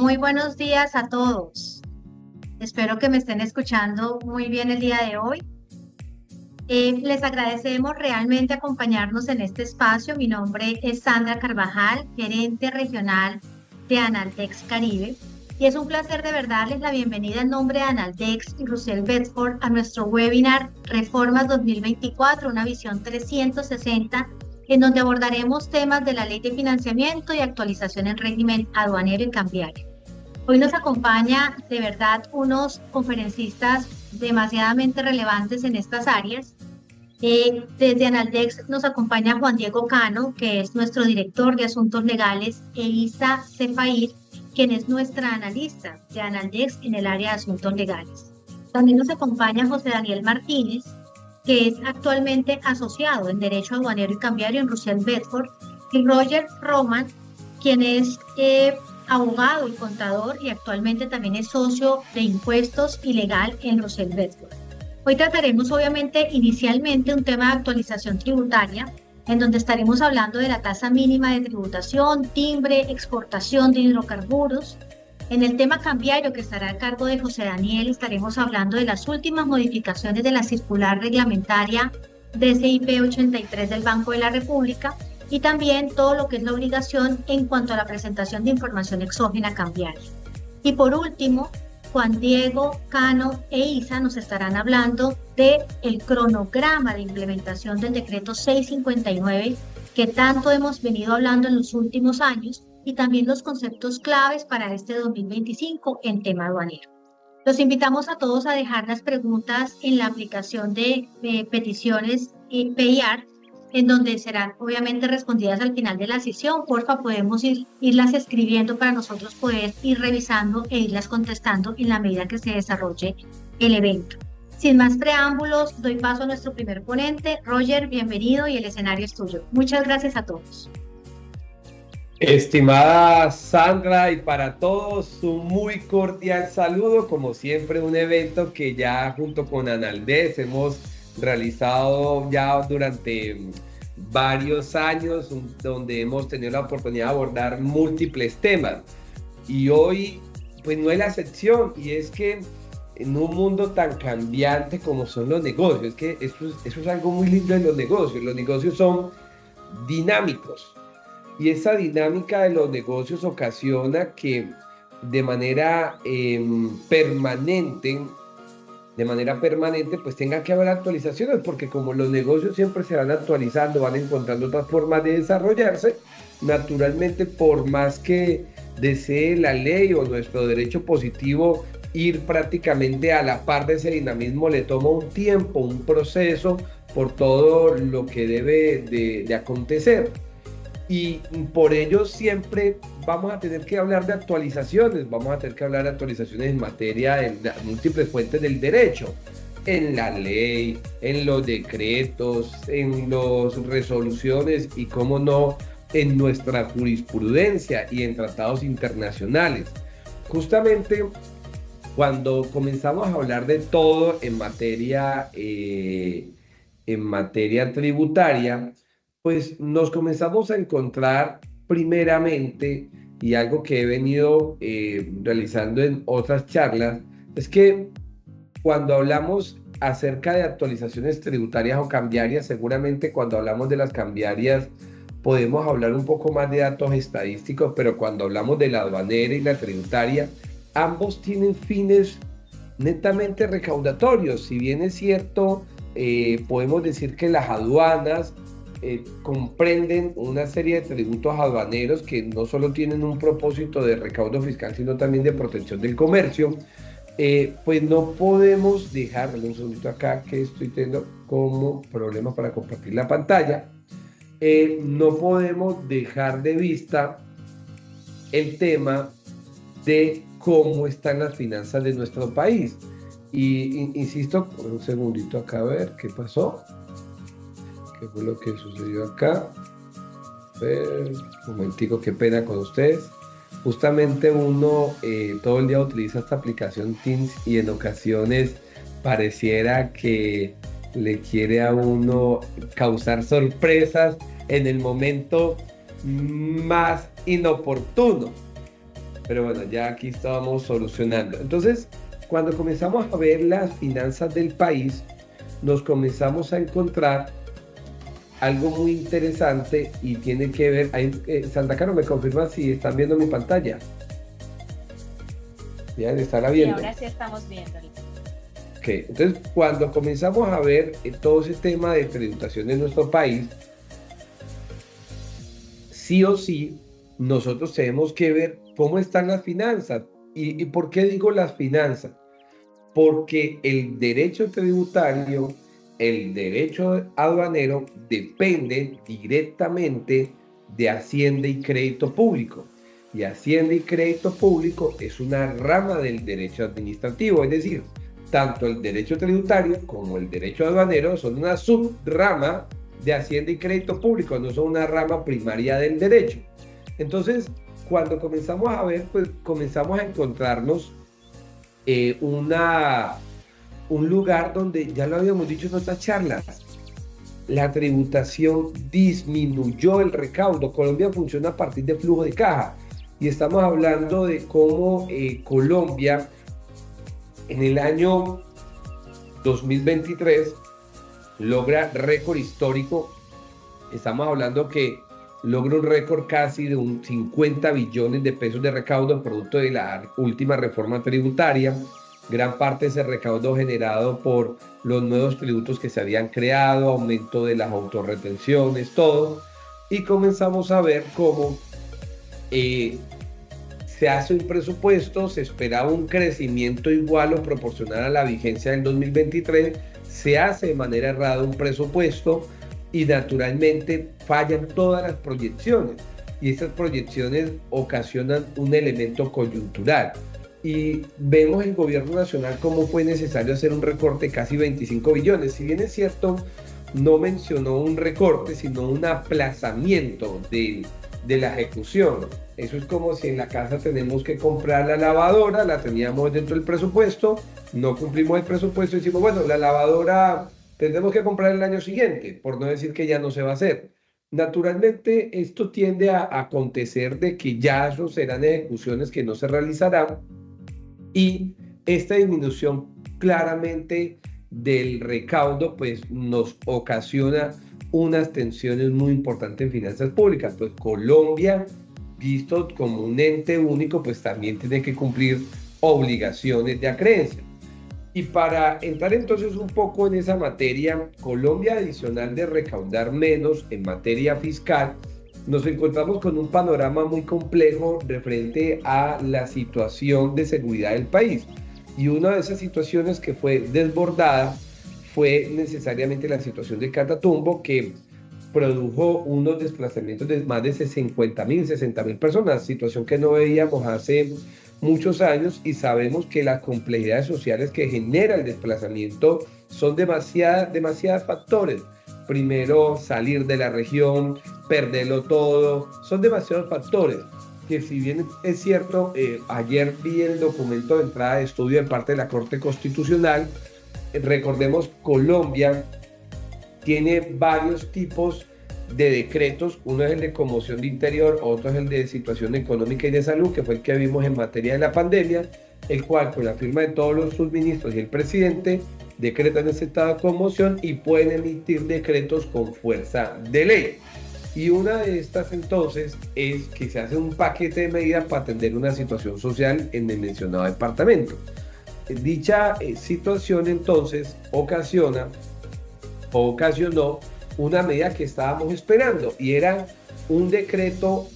Muy buenos días a todos. Espero que me estén escuchando muy bien el día de hoy. Les agradecemos realmente acompañarnos en este espacio. Mi nombre es Sandra Carvajal, gerente regional de Analtex Caribe. Y es un placer de verdad darles la bienvenida en nombre de Analtex y Russell Bedford a nuestro webinar Reformas 2024, una visión 360, en donde abordaremos temas de la ley de financiamiento y actualización en régimen aduanero y cambiario. Hoy nos acompaña de verdad unos conferencistas demasiadamente relevantes en estas áreas. Desde Analdex nos acompaña Juan Diego Cano, que es nuestro director de Asuntos Legales, e Isa Cefair, quien es nuestra analista de Analdex en el área de Asuntos Legales. También nos acompaña José Daniel Martínez, que es actualmente asociado en Derecho Aduanero y Cambiario en Russell Bedford, y Roger Roman, quien es abogado y contador y actualmente también es socio de impuestos y legal en Russell Bedford. Hoy trataremos obviamente inicialmente un tema de actualización tributaria, en donde estaremos hablando de la tasa mínima de tributación, timbre, exportación de hidrocarburos. En el tema cambiario que estará a cargo de José Daniel, estaremos hablando de las últimas modificaciones de la circular reglamentaria DCIP 83 del Banco de la República y también todo lo que es la obligación en cuanto a la presentación de información exógena cambiaria. Y por último, Juan Diego, Cano e Isa nos estarán hablando del cronograma de implementación del decreto 659 que tanto hemos venido hablando en los últimos años y también los conceptos claves para este 2025 en tema aduanero. Los invitamos a todos a dejar las preguntas en la aplicación de peticiones PIR, en donde serán obviamente respondidas al final de la sesión. Porfa, podemos irlas escribiendo para nosotros poder ir revisando e irlas contestando en la medida que se desarrolle el evento. Sin más preámbulos, doy paso a nuestro primer ponente. Roger, bienvenido y el escenario es tuyo. Muchas gracias a todos. Estimada Sandra, y para todos un muy cordial saludo, como siempre un evento que ya junto con Analdex hemos realizado ya durante varios años, donde hemos tenido la oportunidad de abordar múltiples temas. Y hoy pues no es la excepción, y es que en un mundo tan cambiante como son los negocios, es que eso es algo muy lindo en los negocios son dinámicos. Y esa dinámica de los negocios ocasiona que de manera permanente, pues tenga que haber actualizaciones, porque como los negocios siempre se van actualizando, van encontrando otras formas de desarrollarse, naturalmente, por más que desee la ley o nuestro derecho positivo ir prácticamente a la par de ese dinamismo, le toma un tiempo, un proceso por todo lo que debe de acontecer. Y por ello siempre vamos a tener que hablar de actualizaciones, vamos a tener que hablar de actualizaciones en materia de múltiples fuentes del derecho, en la ley, en los decretos, en las resoluciones y, cómo no, en nuestra jurisprudencia y en tratados internacionales. Justamente cuando comenzamos a hablar de todo en materia tributaria, pues nos comenzamos a encontrar primeramente, y algo que he venido realizando en otras charlas, es que cuando hablamos acerca de actualizaciones tributarias o cambiarias, seguramente cuando hablamos de las cambiarias podemos hablar un poco más de datos estadísticos, pero cuando hablamos de la aduanera y la tributaria, ambos tienen fines netamente recaudatorios. Si bien es cierto, podemos decir que las aduanas comprenden una serie de tributos aduaneros que no solo tienen un propósito de recaudo fiscal, sino también de protección del comercio. Pues no podemos dejar, un segundito acá que estoy teniendo como problema para compartir la pantalla, no podemos dejar de vista el tema de cómo están las finanzas de nuestro país. Y insisto, un segundito acá a ver qué pasó. ¿Qué fue lo que sucedió acá? A ver, un momentico, qué pena con ustedes. Justamente uno todo el día utiliza esta aplicación Teams y en ocasiones pareciera que le quiere a uno causar sorpresas en el momento más inoportuno. pero bueno, ya aquí estábamos solucionando. Entonces, cuando comenzamos a ver las finanzas del país, nos comenzamos a encontrar algo muy interesante y tiene que ver, ahí, Santa Caro, ¿me confirma si están viendo mi pantalla? Ya estará Sí, viendo. ahora sí estamos viéndolo. Ok, entonces cuando comenzamos a ver todo ese tema de tributación en nuestro país, sí o sí, nosotros tenemos que ver cómo están las finanzas. ¿Y por qué digo las finanzas? Porque el derecho tributario, el derecho aduanero depende directamente de Hacienda y Crédito Público. Y Hacienda y Crédito Público es una rama del derecho administrativo, es decir, tanto el derecho tributario como el derecho aduanero son una subrama de Hacienda y Crédito Público, no son una rama primaria del derecho. Entonces, cuando comenzamos a ver, pues comenzamos a encontrarnos un lugar donde, ya lo habíamos dicho en otras charlas, la tributación disminuyó el recaudo. Colombia funciona a partir de flujo de caja y estamos hablando de cómo Colombia en el año 2023 logra récord histórico. Estamos hablando que logra un récord casi de un 50 billones de pesos de recaudo producto de la última reforma tributaria. Gran parte de ese recaudo generado por los nuevos tributos que se habían creado, aumento de las autorretenciones, todo. Y comenzamos a ver cómo se hace un presupuesto, se esperaba un crecimiento igual o proporcional a la vigencia del 2023, se hace de manera errada un presupuesto y naturalmente fallan todas las proyecciones. Y estas proyecciones ocasionan un elemento coyuntural. Y vemos el gobierno nacional cómo fue necesario hacer un recorte de casi 25 billones. Si bien es cierto, no mencionó un recorte, sino un aplazamiento de la ejecución. Eso es como si en la casa tenemos que comprar la lavadora, la teníamos dentro del presupuesto, no cumplimos el presupuesto y decimos, bueno, la lavadora tendremos que comprar el año siguiente, por no decir que ya no se va a hacer. Naturalmente, esto tiende a acontecer de que ya eso serán ejecuciones que no se realizarán y esta disminución claramente del recaudo pues nos ocasiona unas tensiones muy importantes en finanzas públicas. Pues Colombia, visto como un ente único, pues también tiene que cumplir obligaciones de acreencia. Y para entrar entonces un poco en esa materia, Colombia, adicional de recaudar menos en materia fiscal, nos encontramos con un panorama muy complejo referente a la situación de seguridad del país. Y una de esas situaciones que fue desbordada fue necesariamente la situación de Catatumbo, que produjo unos desplazamientos de más de 50.000, 60.000 personas, situación que no veíamos hace muchos años y sabemos que las complejidades sociales que genera el desplazamiento son demasiados factores. Primero, salir de la región, perderlo todo, son demasiados factores que si bien es cierto, ayer vi el documento de entrada de estudio de parte de la Corte Constitucional, recordemos Colombia tiene varios tipos de decretos, uno es el de conmoción de interior, otro es el de situación económica y de salud, que fue el que vimos en materia de la pandemia, el cual con la firma de todos los subministros y el presidente decretan ese estado de conmoción y pueden emitir decretos con fuerza de ley. Y una de estas entonces es que se hace un paquete de medidas para atender una situación social en el mencionado departamento. Dicha situación entonces ocasionó una medida que estábamos esperando y era un decreto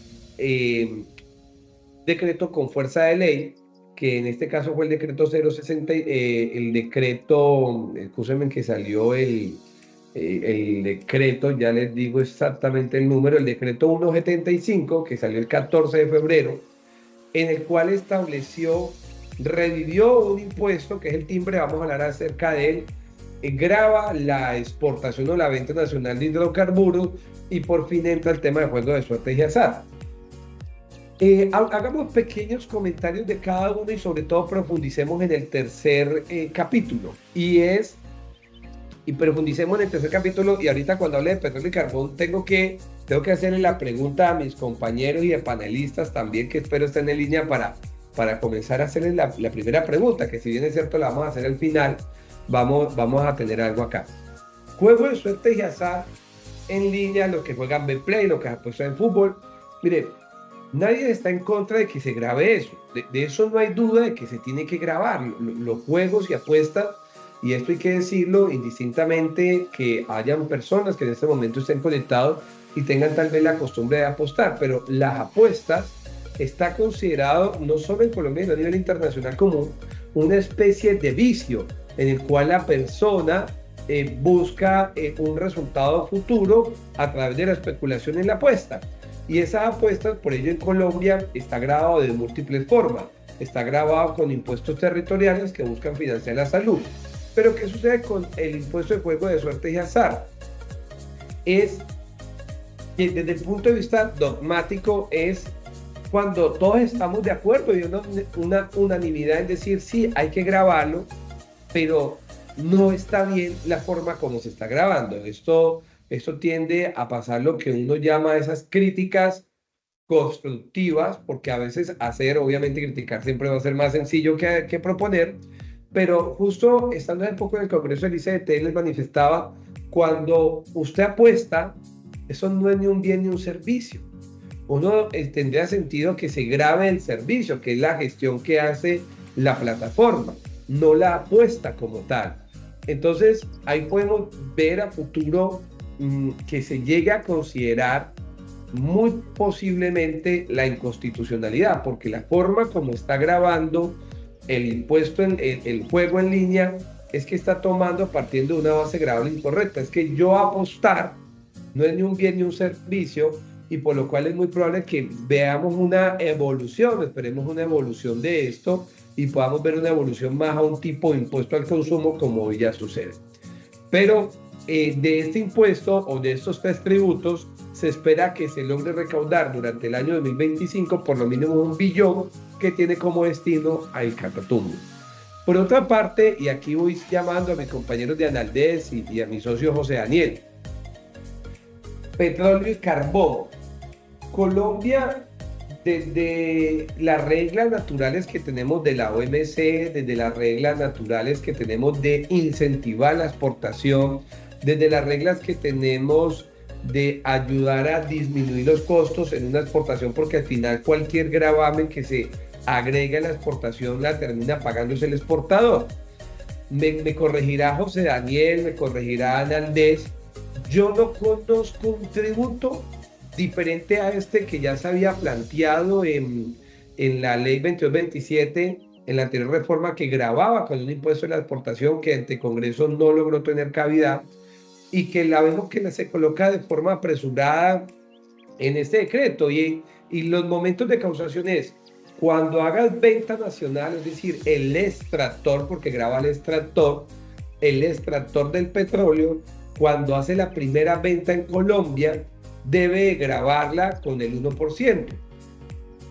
con fuerza de ley, que en este caso fue el decreto 060, el decreto, escúchenme que salió el decreto, ya les digo exactamente el número, el decreto 175, que salió el 14 de febrero, en el cual revivió un impuesto que es el timbre, vamos a hablar acerca de él, grava la exportación o la venta nacional de hidrocarburos y por fin entra el tema de juego de suerte y azar. Hagamos pequeños comentarios de cada uno y sobre todo profundicemos en el tercer capítulo y profundicemos en el tercer capítulo y ahorita cuando hable de petróleo y carbón tengo que hacerle la pregunta a mis compañeros y a panelistas también que espero estén en línea para para comenzar a hacerles la primera pregunta, que si bien es cierto la vamos a hacer al final, vamos a tener algo acá. Juego de suerte y azar en línea, los que juegan Betplay, los que apuestan en fútbol. Mire, nadie está en contra de que se grabe eso. De eso no hay duda de que se tiene que grabar. Los juegos y apuestas, y esto hay que decirlo indistintamente, que hayan personas que en este momento estén conectados y tengan tal vez la costumbre de apostar, pero las apuestas está considerado no solo en Colombia, sino a nivel internacional como una especie de vicio en el cual la persona busca un resultado futuro a través de la especulación en la apuesta. Y esas apuestas, por ello en Colombia, está grabado de múltiples formas. Está grabado con impuestos territoriales que buscan financiar la salud. Pero ¿qué sucede con el impuesto de juego de suerte y azar? Es que desde el punto de vista dogmático es cuando todos estamos de acuerdo y una unanimidad en decir sí, hay que grabarlo, pero no está bien la forma como se está grabando. Esto tiende a pasar lo que uno llama esas críticas constructivas, porque a veces obviamente criticar siempre va a ser más sencillo que proponer, pero justo estando un poco en el Congreso del ICDT les manifestaba, cuando usted apuesta, eso no es ni un bien ni un servicio. Uno tendría sentido que se grabe el servicio, que es la gestión que hace la plataforma, no la apuesta como tal. Entonces, ahí podemos ver a futuro que se llegue a considerar muy posiblemente la inconstitucionalidad, porque la forma como está grabando el impuesto en el juego en línea es que está tomando partiendo de una base grabable incorrecta. Es que yo apostar no es ni un bien ni un servicio, y por lo cual es muy probable que veamos una evolución, esperemos una evolución de esto y podamos ver una evolución más a un tipo de impuesto al consumo como hoy ya sucede. Pero de este impuesto o de estos tres tributos se espera que se logre recaudar durante el año 2025 por lo mínimo 1 billón que tiene como destino al Catatumbo. Por otra parte, y aquí voy llamando a mis compañeros de Analdes y a mi socio José Daniel, petróleo y carbón. Colombia, desde las reglas naturales que tenemos de la OMC, desde las reglas naturales que tenemos de incentivar la exportación, desde las reglas que tenemos de ayudar a disminuir los costos en una exportación, porque al final cualquier gravamen que se agrega a la exportación la termina pagándose el exportador. Me corregirá José Daniel, me corregirá Andrés. Yo no conozco un tributo diferente a este que ya se había planteado en la ley 2227, en la anterior reforma, que gravaba con un impuesto de la exportación que ante Congreso no logró tener cavidad y que la vemos que se coloca de forma apresurada en este decreto. Y los momentos de causación es cuando hagas venta nacional, es decir, el extractor, porque grava el extractor del petróleo, cuando hace la primera venta en Colombia, debe gravarla con el 1%.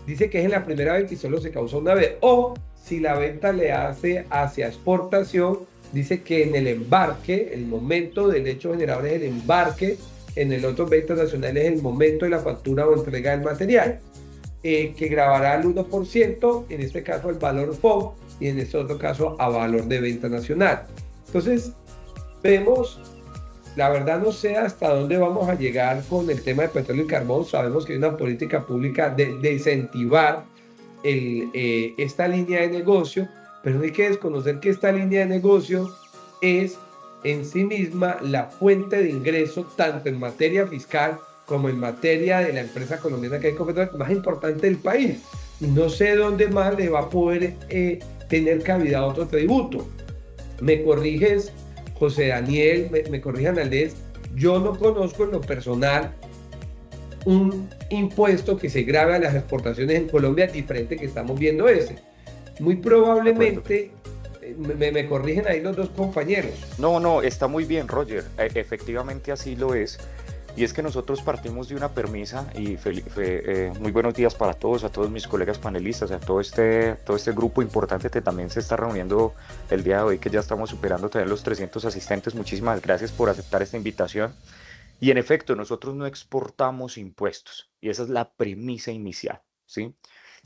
Dice que es en la primera venta y solo se causa una vez. O si la venta le hace hacia exportación, dice que en el embarque, el momento del hecho generador es el embarque, en el otro venta nacional es el momento de la factura o entrega del material, que grabará al 1%, en este caso el valor FOB y en este otro caso a valor de venta nacional. Entonces, vemos. La verdad no sé hasta dónde vamos a llegar con el tema de petróleo y carbón. Sabemos que hay una política pública de incentivar esta línea de negocio, pero no hay que desconocer que esta línea de negocio es en sí misma la fuente de ingreso, tanto en materia fiscal como en materia de la empresa colombiana que hay Ecopetrol, más importante del país. Y no sé dónde más le va a poder tener cavidad otro tributo. Me corriges, José Daniel, me corrijan Aldez, yo no conozco en lo personal un impuesto que se grave a las exportaciones en Colombia diferente que estamos viendo ese. Muy probablemente, me corrigen ahí los dos compañeros. No, está muy bien, Roger, efectivamente así lo es. Y es que nosotros partimos de una premisa, y muy buenos días para todos, a todos mis colegas panelistas, a todo este grupo importante que también se está reuniendo el día de hoy, que ya estamos superando también los 300 asistentes. Muchísimas gracias por aceptar esta invitación. Y en efecto, nosotros no exportamos impuestos, y esa es la premisa inicial, ¿sí?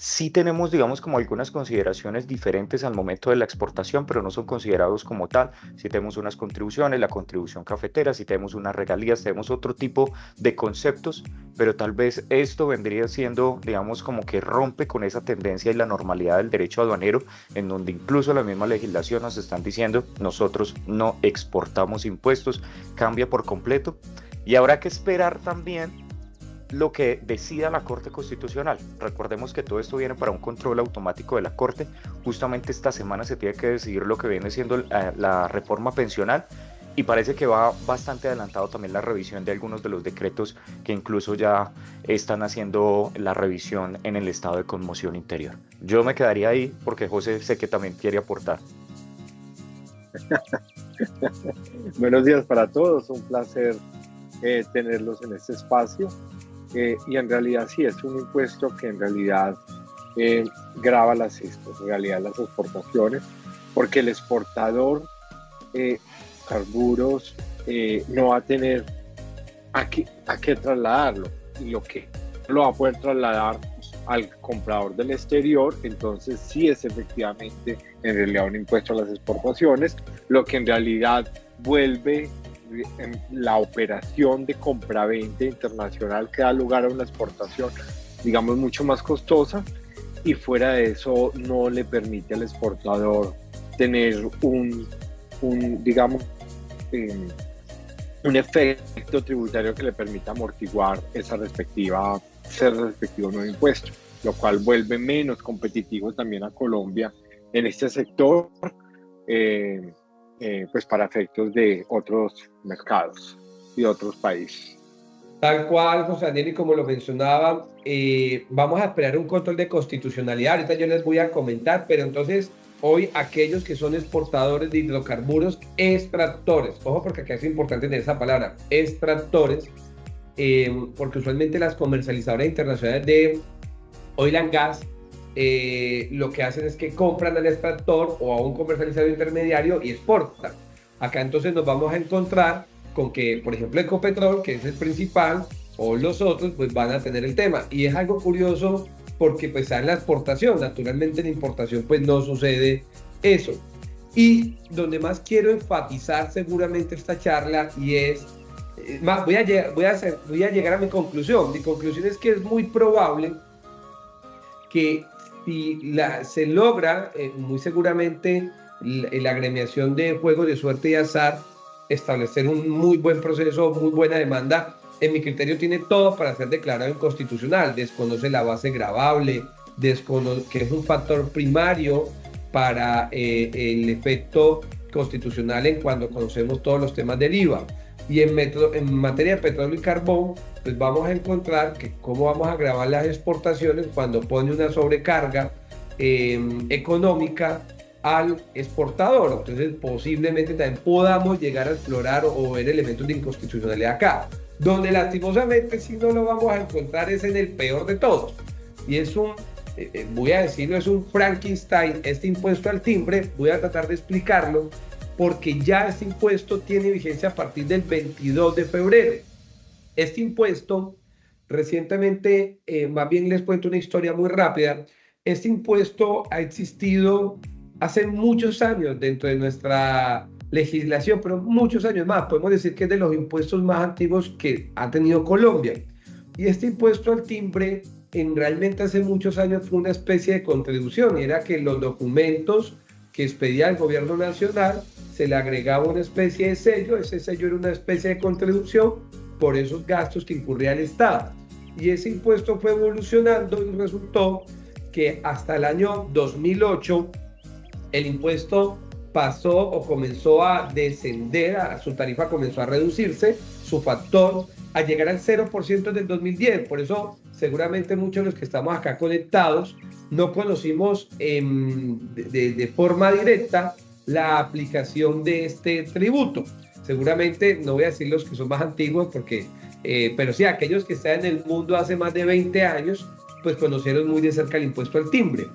Sí tenemos, digamos, como algunas consideraciones diferentes al momento de la exportación, pero no son considerados como tal. Sí tenemos unas contribuciones, la contribución cafetera, sí tenemos unas regalías, tenemos otro tipo de conceptos, pero tal vez esto vendría siendo, digamos, como que rompe con esa tendencia y la normalidad del derecho aduanero, en donde incluso la misma legislación nos están diciendo, nosotros no exportamos impuestos, cambia por completo. Y habrá que esperar también lo que decida la Corte Constitucional. Recordemos que todo esto viene para un control automático de la Corte. Justamente esta semana se tiene que decidir lo que viene siendo la reforma pensional, y parece que va bastante adelantado también la revisión de algunos de los decretos que incluso ya están haciendo la revisión en el estado de conmoción interior. Yo me quedaría ahí porque José sé que también quiere aportar. Buenos días para todos, un placer tenerlos en este espacio. Y en realidad sí, es un impuesto que en realidad grava las exportaciones, porque el exportador carburos no va a tener a qué trasladarlo, y lo que lo va a poder trasladar al comprador del exterior. Entonces sí es efectivamente en realidad un impuesto a las exportaciones, lo que en realidad vuelve la operación de compraventa internacional que da lugar a una exportación, digamos, mucho más costosa, y fuera de eso no le permite al exportador tener digamos, un efecto tributario que le permita amortiguar ese respectivo nuevo impuesto, lo cual vuelve menos competitivo también a Colombia en este sector, pues para efectos de otros mercados y otros países. Tal cual, José Daniel, y como lo mencionaba, vamos a esperar un control de constitucionalidad. Ahorita yo les voy a comentar, pero entonces hoy aquellos que son exportadores de hidrocarburos, extractores, ojo porque acá es importante tener esa palabra, extractores, porque usualmente las comercializadoras internacionales de oil and gas lo que hacen es que compran al extractor o a un comercializador intermediario y exportan. Acá entonces nos vamos a encontrar con que, por ejemplo, Ecopetrol, que es el principal, o los otros, pues van a tener el tema. Y es algo curioso porque pues está en la exportación, naturalmente en la importación pues no sucede eso. Y donde más quiero enfatizar seguramente esta charla, y es, más voy a llegar a mi conclusión. Mi conclusión es que es muy probable que si se logra, muy seguramente, la agremiación de juegos de suerte y azar, establecer un muy buen proceso, muy buena demanda, en mi criterio tiene todo para ser declarado inconstitucional. Desconoce la base gravable, que es un factor primario para el efecto constitucional en cuando conocemos todos los temas del IVA. Y en materia de petróleo y carbón, pues vamos a encontrar que cómo vamos a grabar las exportaciones cuando pone una sobrecarga económica al exportador. Entonces posiblemente también podamos llegar a explorar o ver elementos de inconstitucionalidad acá. Donde lastimosamente si no lo vamos a encontrar es en el peor de todos. Y es voy a decirlo, es un Frankenstein, este impuesto al timbre. Voy a tratar de explicarlo porque ya este impuesto tiene vigencia a partir del 22 de febrero. Este impuesto, recientemente, más bien les cuento una historia muy rápida. Este impuesto ha existido hace muchos años dentro de nuestra legislación, pero muchos años más. Podemos decir que es de los impuestos más antiguos que ha tenido Colombia. Y este impuesto al timbre, realmente hace muchos años fue una especie de contribución, y era que los documentos que expedía el gobierno nacional se le agregaba una especie de sello. Ese sello era una especie de contribución por esos gastos que incurría el Estado. Y ese impuesto fue evolucionando y resultó que hasta el año 2008 el impuesto pasó o comenzó a descender, su tarifa comenzó a reducirse, su factor, a llegar al 0% del 2010. Por eso seguramente muchos de los que estamos acá conectados no conocimos de forma directa la aplicación de este tributo. Seguramente no voy a decir los que son más antiguos, pero sí, aquellos que están en el mundo hace más de 20 años, pues conocieron muy de cerca el impuesto al timbre.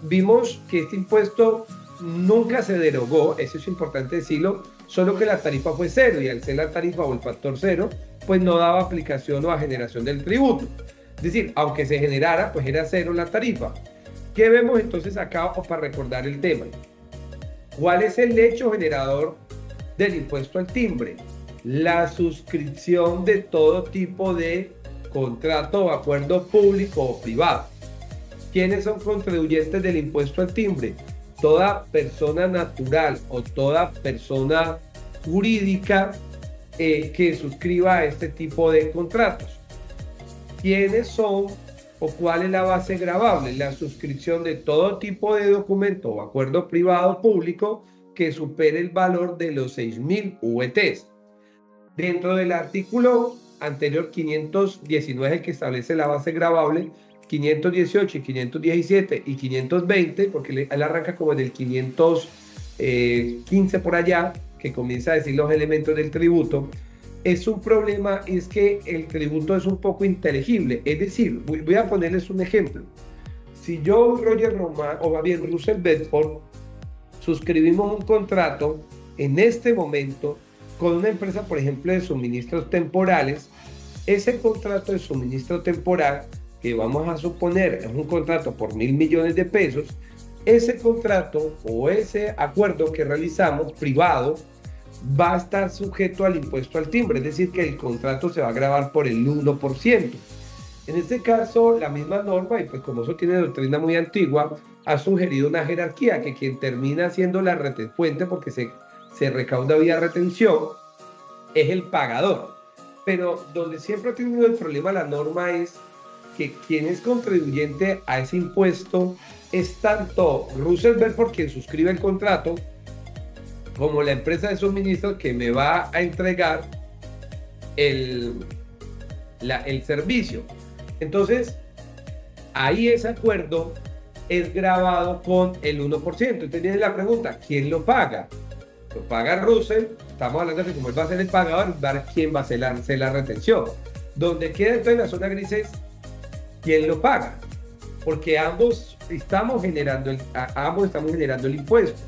Vimos que este impuesto nunca se derogó, eso es importante decirlo, solo que la tarifa fue cero, y al ser la tarifa o el factor cero, pues no daba aplicación o a generación del tributo. Es decir, aunque se generara, pues era cero la tarifa. ¿Qué vemos entonces acá para recordar el tema? ¿Cuál es el hecho generador del impuesto al timbre? La suscripción de todo tipo de contrato o acuerdo público o privado. ¿Quiénes son contribuyentes del impuesto al timbre? Toda persona natural o toda persona jurídica que suscriba a este tipo de contratos. ¿Quiénes son o cuál es la base gravable? La suscripción de todo tipo de documento o acuerdo privado o público que supere el valor de los 6.000 VTs. Dentro del artículo anterior 519, el que establece la base gravable, 518 y 517 y 520, porque él arranca como en el 515 por allá, que comienza a decir los elementos del tributo. Es un problema, es que el tributo es un poco inteligible. Es decir, voy a ponerles un ejemplo. Si yo, Roger Román, o más bien Russell Bedford, suscribimos un contrato en este momento con una empresa, por ejemplo, de suministros temporales, ese contrato de suministro temporal, que vamos a suponer es un contrato por 1.000 millones de pesos, ese contrato o ese acuerdo que realizamos privado va a estar sujeto al impuesto al timbre, es decir, que el contrato se va a gravar por el 1%. En este caso, la misma norma, y pues como eso tiene doctrina muy antigua, ha sugerido una jerarquía, que quien termina siendo la fuente, porque se recauda vía retención, es el pagador. Pero donde siempre ha tenido el problema la norma es que quien es contribuyente a ese impuesto es tanto Russell Bedford, quien suscribe el contrato, como la empresa de suministro que me va a entregar el servicio. Entonces, ahí ese acuerdo es grabado con el 1%. Entonces viene la pregunta, ¿quién lo paga? Lo paga Russell, estamos hablando de que como él va a ser el pagador, ¿quién va a hacer la retención? Donde queda entonces la zona gris es, ¿quién lo paga? Porque ambos estamos generando el impuesto.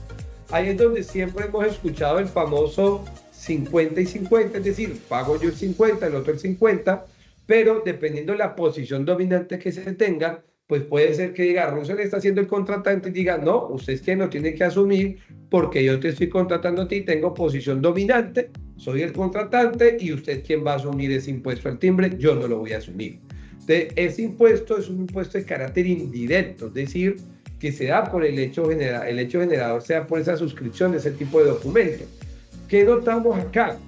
Ahí es donde siempre hemos escuchado el famoso 50 y 50, es decir, pago yo el 50, el otro el 50, pero dependiendo de la posición dominante que se tenga, pues puede ser que diga, Russell está haciendo el contratante y diga, no, usted es quien lo tiene que asumir porque yo te estoy contratando a ti, tengo posición dominante, soy el contratante y usted quien va a asumir ese impuesto al timbre, yo no lo voy a asumir. Entonces, ese impuesto es un impuesto de carácter indirecto, es decir, que se da por el hecho generador, sea por esa suscripción de ese tipo de documentos. ¿Qué notamos acá?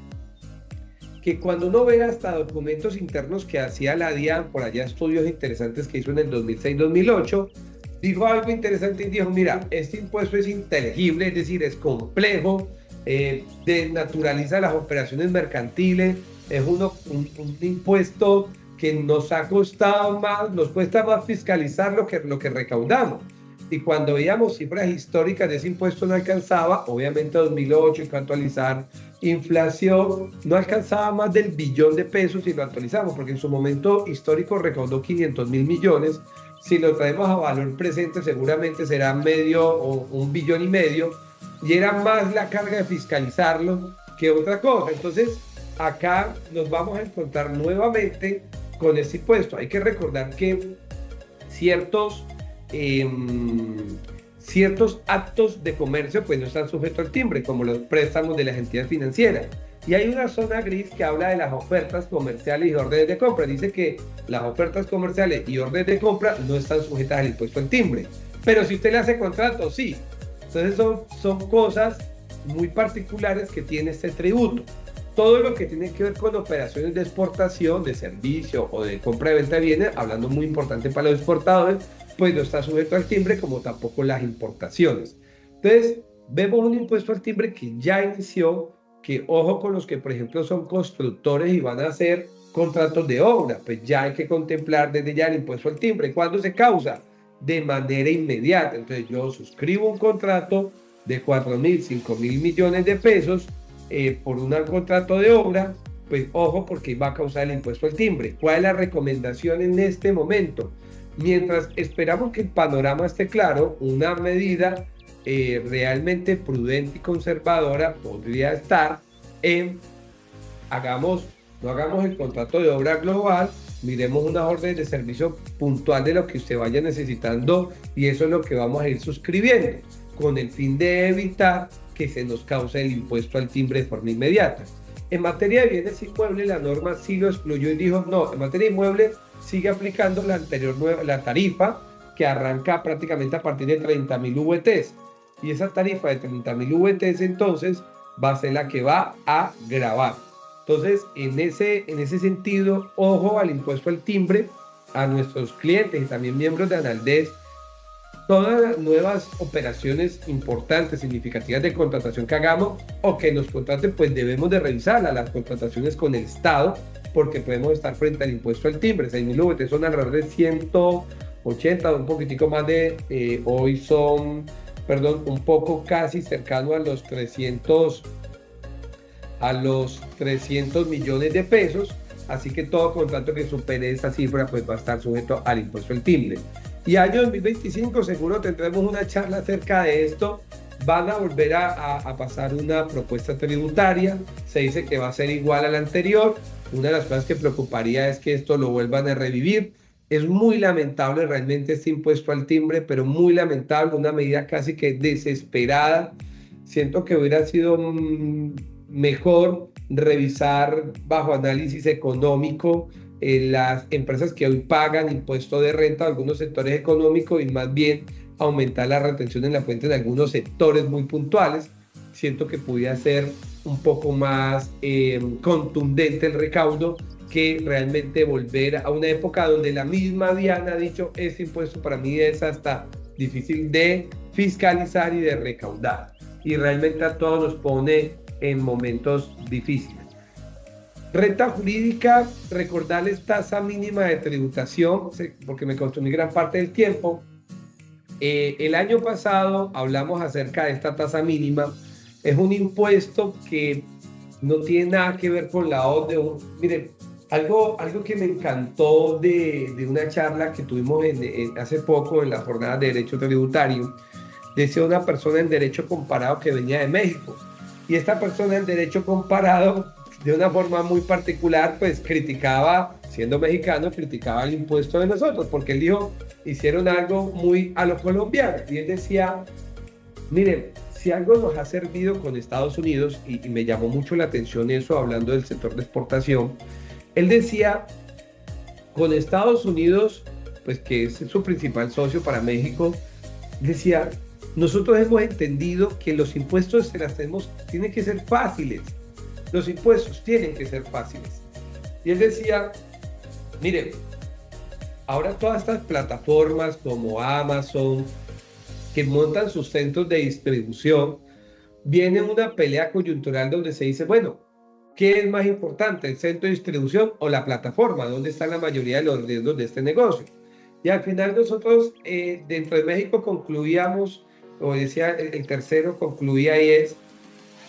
Que cuando uno ve hasta documentos internos que hacía la DIAN, por allá estudios interesantes que hizo en el 2006-2008, dijo algo interesante y dijo, mira, este impuesto es inteligible, es decir, es complejo, desnaturaliza las operaciones mercantiles, es un impuesto que nos ha costado más, nos cuesta más fiscalizar lo que recaudamos. Y cuando veíamos cifras históricas de ese impuesto no alcanzaba, obviamente 2008, en cuanto a actualizar inflación, no alcanzaba más del billón de pesos si lo actualizamos, porque en su momento histórico recaudó 500.000 millones. Si lo traemos a valor presente, seguramente será medio o 1,5 billones, y era más la carga de fiscalizarlo que otra cosa. Entonces, acá nos vamos a encontrar nuevamente con este impuesto. Hay que recordar que ciertos actos de comercio pues no están sujetos al timbre, como los préstamos de las entidades financieras. Y hay una zona gris que habla de las ofertas comerciales y órdenes de compra. Dice que las ofertas comerciales y órdenes de compra no están sujetas al impuesto al timbre. Pero si usted le hace contrato, sí. Entonces son cosas muy particulares que tiene este tributo. Todo lo que tiene que ver con operaciones de exportación, de servicio o de compra de venta de bienes, hablando muy importante para los exportadores, pues no está sujeto al timbre, como tampoco las importaciones. Entonces, vemos un impuesto al timbre que ya inició, que ojo con los que, por ejemplo, son constructores y van a hacer contratos de obra, pues ya hay que contemplar desde ya el impuesto al timbre. ¿Cuándo se causa? De manera inmediata. Entonces, yo suscribo un contrato de 4.000, 5.000 millones de pesos por un contrato de obra, pues ojo porque va a causar el impuesto al timbre. ¿Cuál es la recomendación en este momento? Mientras esperamos que el panorama esté claro, una medida realmente prudente y conservadora podría estar en no hagamos el contrato de obra global, miremos unas órdenes de servicio puntual de lo que usted vaya necesitando y eso es lo que vamos a ir suscribiendo con el fin de evitar que se nos cause el impuesto al timbre de forma inmediata. En materia de bienes inmuebles, la norma sí lo excluyó y dijo, no, en materia de inmuebles sigue aplicando la tarifa que arranca prácticamente a partir de 30.000 VTs. Y esa tarifa de 30.000 VTs entonces va a ser la que va a gravar. Entonces, en ese sentido, ojo al impuesto al timbre a nuestros clientes y también miembros de Analdez. Todas las nuevas operaciones importantes, significativas de contratación que hagamos o que nos contraten, pues debemos de revisarlas, las contrataciones con el Estado, porque podemos estar frente al impuesto al timbre. 6.000 VT son alrededor de 180, un poquitico más de, hoy son, perdón, un poco casi cercano a los 300 millones de pesos, así que todo contrato que supere esa cifra pues va a estar sujeto al impuesto al timbre. Y año 2025 seguro tendremos una charla acerca de esto. Van a volver a pasar una propuesta tributaria, se dice que va a ser igual a la anterior. Una de las cosas que preocuparía es que esto lo vuelvan a revivir. Es muy lamentable realmente este impuesto al timbre, pero muy lamentable, una medida casi que desesperada. Siento que hubiera sido mejor revisar bajo análisis económico las empresas que hoy pagan impuesto de renta a algunos sectores económicos y más bien aumentar la retención en la fuente en algunos sectores muy puntuales. Siento que podía ser un poco más contundente el recaudo que realmente volver a una época donde la misma Diana ha dicho este impuesto para mí es hasta difícil de fiscalizar y de recaudar y realmente a todos nos pone en momentos difíciles. Renta jurídica, recordarles tasa mínima de tributación, porque me consumí gran parte del tiempo. El año pasado hablamos acerca de esta tasa mínima. Es un impuesto que no tiene nada que ver con la OCDE. Miren, algo que me encantó de una charla que tuvimos hace poco en la jornada de Derecho Tributario, decía una persona en Derecho Comparado que venía de México. Y esta persona en Derecho Comparado, de una forma muy particular, pues criticaba, siendo mexicano, criticaba el impuesto de nosotros, porque él dijo, hicieron algo muy a los colombianos. Y él decía, miren, si algo nos ha servido con Estados Unidos, y me llamó mucho la atención eso, hablando del sector de exportación, él decía, con Estados Unidos, pues que es su principal socio para México, decía, nosotros hemos entendido que los impuestos tienen que ser fáciles. Los impuestos tienen que ser fáciles. Y él decía, miren, ahora todas estas plataformas como Amazon, que montan sus centros de distribución, viene una pelea coyuntural donde se dice, bueno, ¿qué es más importante, el centro de distribución o la plataforma? ¿Dónde están la mayoría de los riesgos de este negocio? Y al final nosotros, dentro de México, concluíamos, o decía el tercero, concluía y es,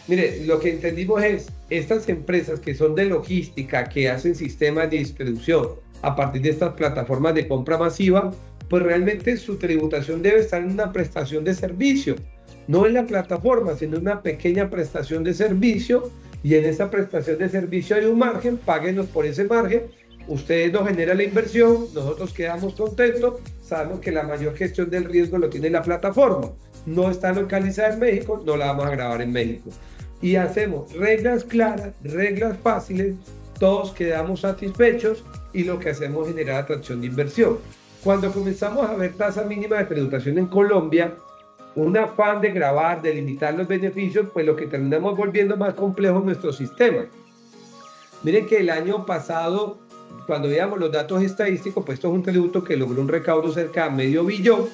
mire, lo que entendimos es, estas empresas que son de logística, que hacen sistemas de distribución a partir de estas plataformas de compra masiva, pues realmente su tributación debe estar en una prestación de servicio, no en la plataforma, sino en una pequeña prestación de servicio, y en esa prestación de servicio hay un margen, páguenos por ese margen, ustedes nos generan la inversión, nosotros quedamos contentos, sabemos que la mayor gestión del riesgo lo tiene la plataforma, no está localizada en México, no la vamos a grabar en México. Y hacemos reglas claras, reglas fáciles, todos quedamos satisfechos y lo que hacemos es generar atracción de inversión. Cuando comenzamos a ver tasa mínima de tributación en Colombia, un afán de grabar, de limitar los beneficios, pues lo que terminamos volviendo más complejo nuestro sistema. Miren que el año pasado, cuando veíamos los datos estadísticos, pues esto es un tributo que logró un recaudo cerca de $500 millones,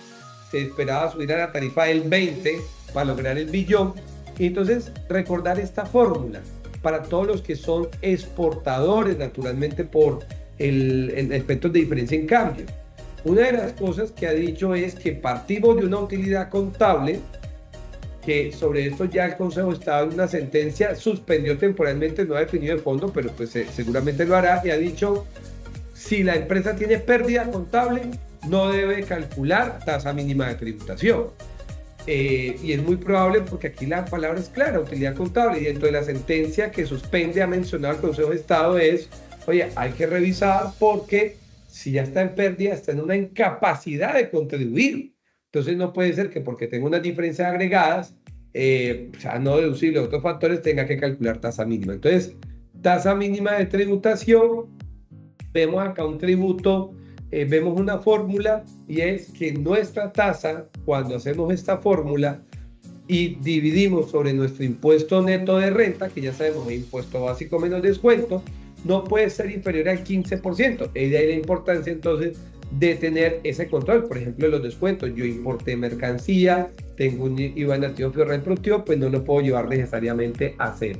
se esperaba subir a la tarifa del 20 para lograr el billón. Y entonces recordar esta fórmula para todos los que son exportadores, naturalmente por el efecto de diferencia en cambio. Una de las cosas que ha dicho es que partimos de una utilidad contable, que sobre esto ya el Consejo de Estado en una sentencia suspendió temporalmente, no ha definido el fondo, pero pues seguramente lo hará, y ha dicho, si la empresa tiene pérdida contable, no debe calcular tasa mínima de tributación. Y es muy probable porque aquí la palabra es clara, utilidad contable, y dentro de la sentencia que suspende ha mencionado el Consejo de Estado es oye, hay que revisar porque si ya está en pérdida, está en una incapacidad de contribuir. Entonces no puede ser que porque tengo unas diferencias agregadas, o sea, no deducible otros factores, tenga que calcular tasa mínima. Entonces, tasa mínima de tributación, vemos acá un tributo, vemos una fórmula y es que nuestra tasa, cuando hacemos esta fórmula y dividimos sobre nuestro impuesto neto de renta, que ya sabemos es impuesto básico menos descuento, no puede ser inferior al 15%. Es de ahí la importancia entonces de tener ese control. Por ejemplo, los descuentos, yo importé mercancía, tengo un IVA nativo federal productivo, pues no lo puedo llevar necesariamente a cero.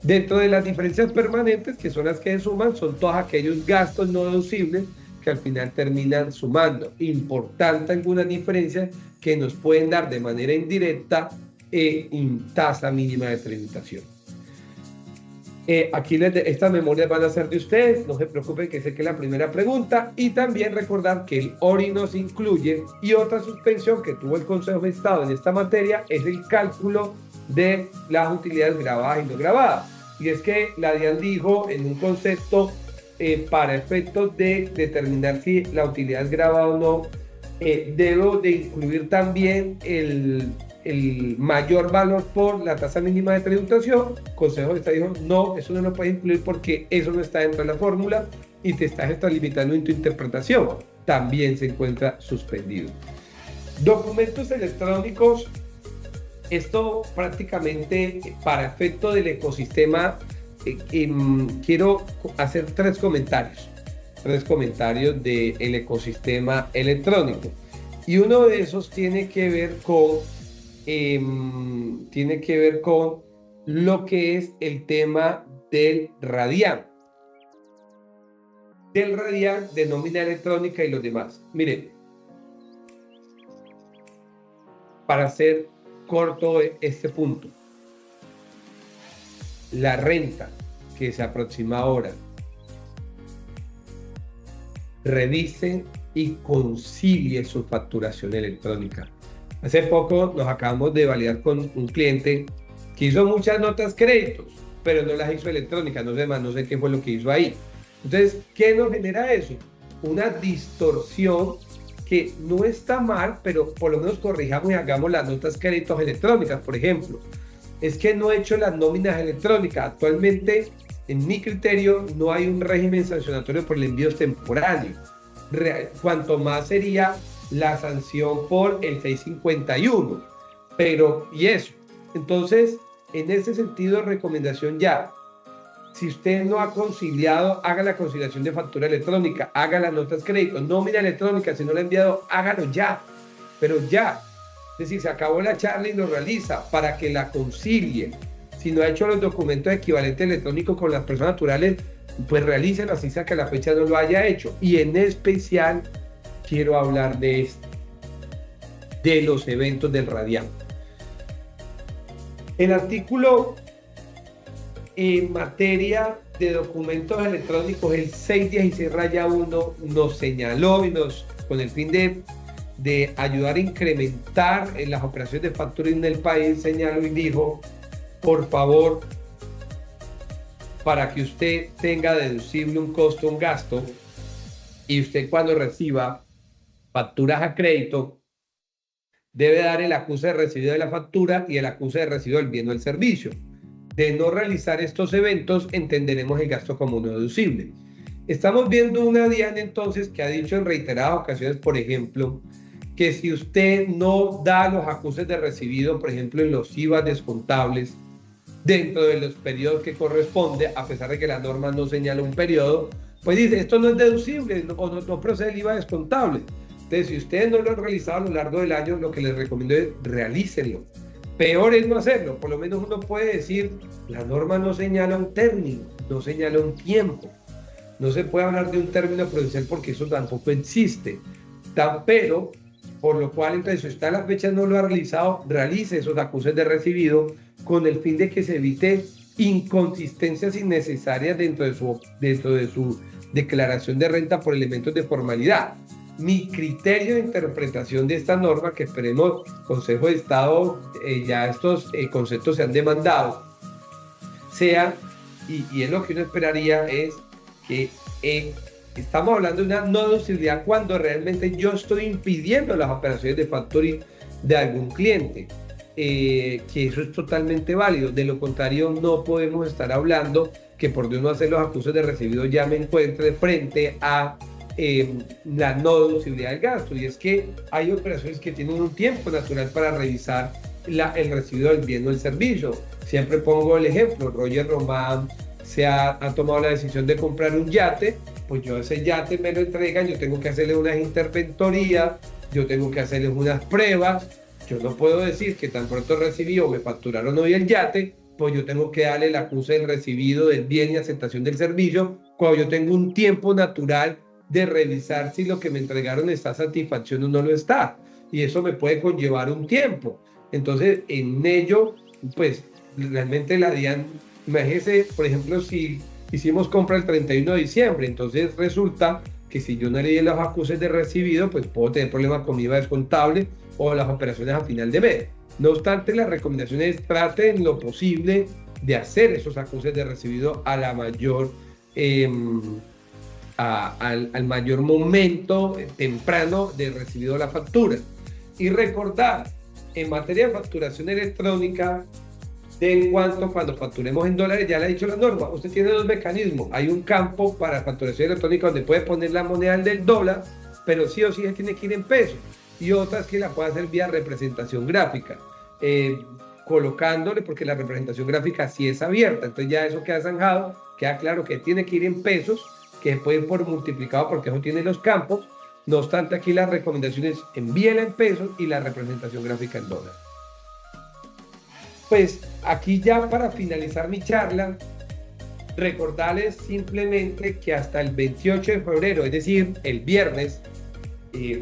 Dentro de las diferencias permanentes, que son las que se suman, son todos aquellos gastos no deducibles que al final terminan sumando. Importante algunas diferencias que nos pueden dar de manera indirecta tasa mínima de tributación. Aquí estas memorias van a ser de ustedes, no se preocupen que sé que es la primera pregunta, y también recordar que el ORI nos incluye, y otra suspensión que tuvo el Consejo de Estado en esta materia es el cálculo de las utilidades grabadas y no grabadas. Y es que la DIAN dijo en un concepto para efectos de determinar si la utilidad es grabada o no, debo de incluir también el mayor valor por la tasa mínima de tributación. Consejo de Estado dijo, no, eso no lo puedes incluir porque eso no está dentro de la fórmula y te estás extralimitando en tu interpretación. También se encuentra suspendido. Documentos electrónicos, esto prácticamente para efecto del ecosistema, quiero hacer tres comentarios del ecosistema electrónico. Y uno de esos tiene que ver con lo que es el tema del RADIAN. De nómina electrónica y los demás. Miren, para hacer corto este punto, la renta que se aproxima ahora, revise y concilie su facturación electrónica. Hace poco nos acabamos de validar con un cliente que hizo muchas notas créditos, pero no las hizo electrónicas, no sé qué fue lo que hizo ahí. Entonces, ¿qué nos genera eso? Una distorsión que no está mal, pero por lo menos corrijamos y hagamos las notas créditos electrónicas. Por ejemplo, es que no he hecho las nóminas electrónicas. Actualmente, en mi criterio, no hay un régimen sancionatorio por el envío extemporáneo. Cuanto más sería la sanción por el 651. Pero, y eso. Entonces, en ese sentido, recomendación ya. Si usted no ha conciliado, haga la conciliación de factura electrónica, haga las notas crédito, nómina electrónica, si no la ha enviado, hágalo ya, pero ya. Es decir, se acabó la charla y lo realiza para que la concilie. Si no ha hecho los documentos equivalentes electrónicos con las personas naturales, pues realícenlo, así sea que a la fecha no lo haya hecho. Y en especial, quiero hablar de esto, de los eventos del RADIAN. El artículo en materia de documentos electrónicos, el 616-1 nos señaló y con el fin de ayudar a incrementar en las operaciones de factoring en el país, señaló y dijo, por favor, para que usted tenga deducible un costo, un gasto, y usted cuando reciba facturas a crédito, debe dar el acuse de recibido de la factura y el acuse de recibido del bien o el servicio. De no realizar estos eventos, entenderemos el gasto como no deducible. Estamos viendo una DIAN entonces que ha dicho en reiteradas ocasiones, por ejemplo, que si usted no da los acuses de recibido, por ejemplo, en los IVA descontables, dentro de los periodos que corresponde, a pesar de que la norma no señala un periodo, pues dice, esto no es deducible o no procede el IVA descontable. Entonces, si ustedes no lo han realizado a lo largo del año, lo que les recomiendo es realícenlo. Peor es no hacerlo. Por lo menos uno puede decir, la norma no señala un término, no señala un tiempo. No se puede hablar de un término prudencial porque eso tampoco existe. Pero, por lo cual, entonces, si usted a la fecha no lo ha realizado, realice esos acuses de recibido con el fin de que se evite inconsistencias innecesarias dentro de su declaración de renta por elementos de formalidad. Mi criterio de interpretación de esta norma, que esperemos Consejo de Estado, ya estos conceptos se han demandado, sea, y es lo que uno esperaría, es que estamos hablando de una no deducibilidad cuando realmente yo estoy impidiendo las operaciones de factoring de algún cliente, que eso es totalmente válido. De lo contrario, no podemos estar hablando que por de uno hacer los acuses de recibido ya me encuentre frente a la no deducibilidad del gasto. Y es que hay operaciones que tienen un tiempo natural para revisar el recibido del bien o el servicio. Siempre pongo el ejemplo, Roger Román se ha tomado la decisión de comprar un yate, pues yo ese yate me lo entregan, yo tengo que hacerle unas interventorías, yo tengo que hacerles unas pruebas. Yo no puedo decir que tan pronto recibí o me facturaron hoy el yate, pues yo tengo que darle el acuse del recibido del bien y aceptación del servicio, cuando yo tengo un tiempo natural de revisar si lo que me entregaron está a satisfacción o no lo está. Y eso me puede conllevar un tiempo. Entonces, en ello, pues realmente la DIAN, imagínese, por ejemplo, si hicimos compra el 31 de diciembre, entonces resulta que si yo no le di los acuses de recibido, pues puedo tener problemas con mi IVA descontable o las operaciones a final de mes. No obstante, la recomendación es traten en lo posible de hacer esos acuses de recibido a la mayor, al mayor momento temprano de recibido la factura. Y recordar, en materia de facturación electrónica, cuando facturemos en dólares, ya le ha dicho la norma, usted tiene dos mecanismos. Hay un campo para facturación electrónica donde puede poner la moneda del dólar, pero sí o sí tiene que ir en pesos. Y otras que la puede hacer vía representación gráfica, colocándole, porque la representación gráfica sí es abierta, entonces ya eso queda zanjado, queda claro que tiene que ir en pesos, que puede ir por multiplicado porque eso tiene los campos. No obstante, aquí las recomendaciones envíela en pesos y la representación gráfica en dólares. Pues aquí ya para finalizar mi charla, recordarles simplemente que hasta el 28 de febrero, es decir, el viernes,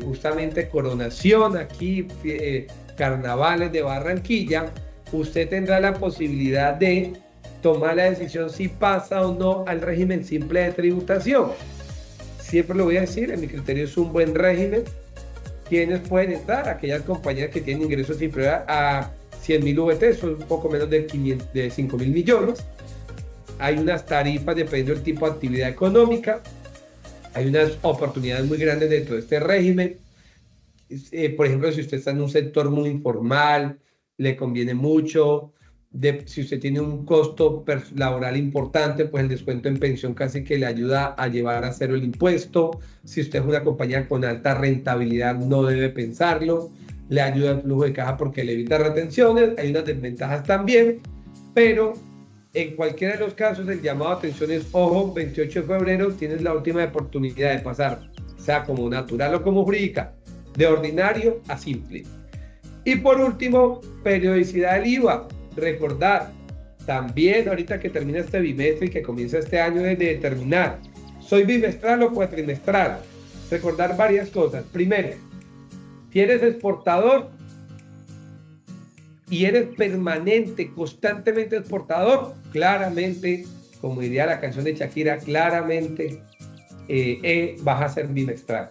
justamente coronación aquí, carnavales de Barranquilla, usted tendrá la posibilidad de tomar la decisión si pasa o no al régimen simple de tributación. Siempre lo voy a decir, en mi criterio es un buen régimen. ¿Quiénes pueden entrar? Aquellas compañías que tienen ingresos inferiores a 100.000 VT, son un poco menos de 5.000 millones. Hay unas tarifas dependiendo del tipo de actividad económica. Hay unas oportunidades muy grandes dentro de este régimen. Por ejemplo, si usted está en un sector muy informal, le conviene mucho. Si usted tiene un costo laboral importante, pues el descuento en pensión casi que le ayuda a llevar a cero el impuesto. Si usted es una compañía con alta rentabilidad, no debe pensarlo. Le ayuda el flujo de caja porque le evita retenciones. Hay unas desventajas también, pero en cualquiera de los casos, el llamado a atención es, ojo, 28 de febrero tienes la última oportunidad de pasar, sea como natural o como jurídica, de ordinario a simple. Y por último, periodicidad del IVA. Recordar, también ahorita que termina este bimestre y que comienza este año, de determinar, ¿soy bimestral o cuatrimestral? Recordar varias cosas. Primero, si eres exportador y eres permanente, constantemente exportador, claramente, como diría la canción de Shakira, claramente vas a ser bimestral.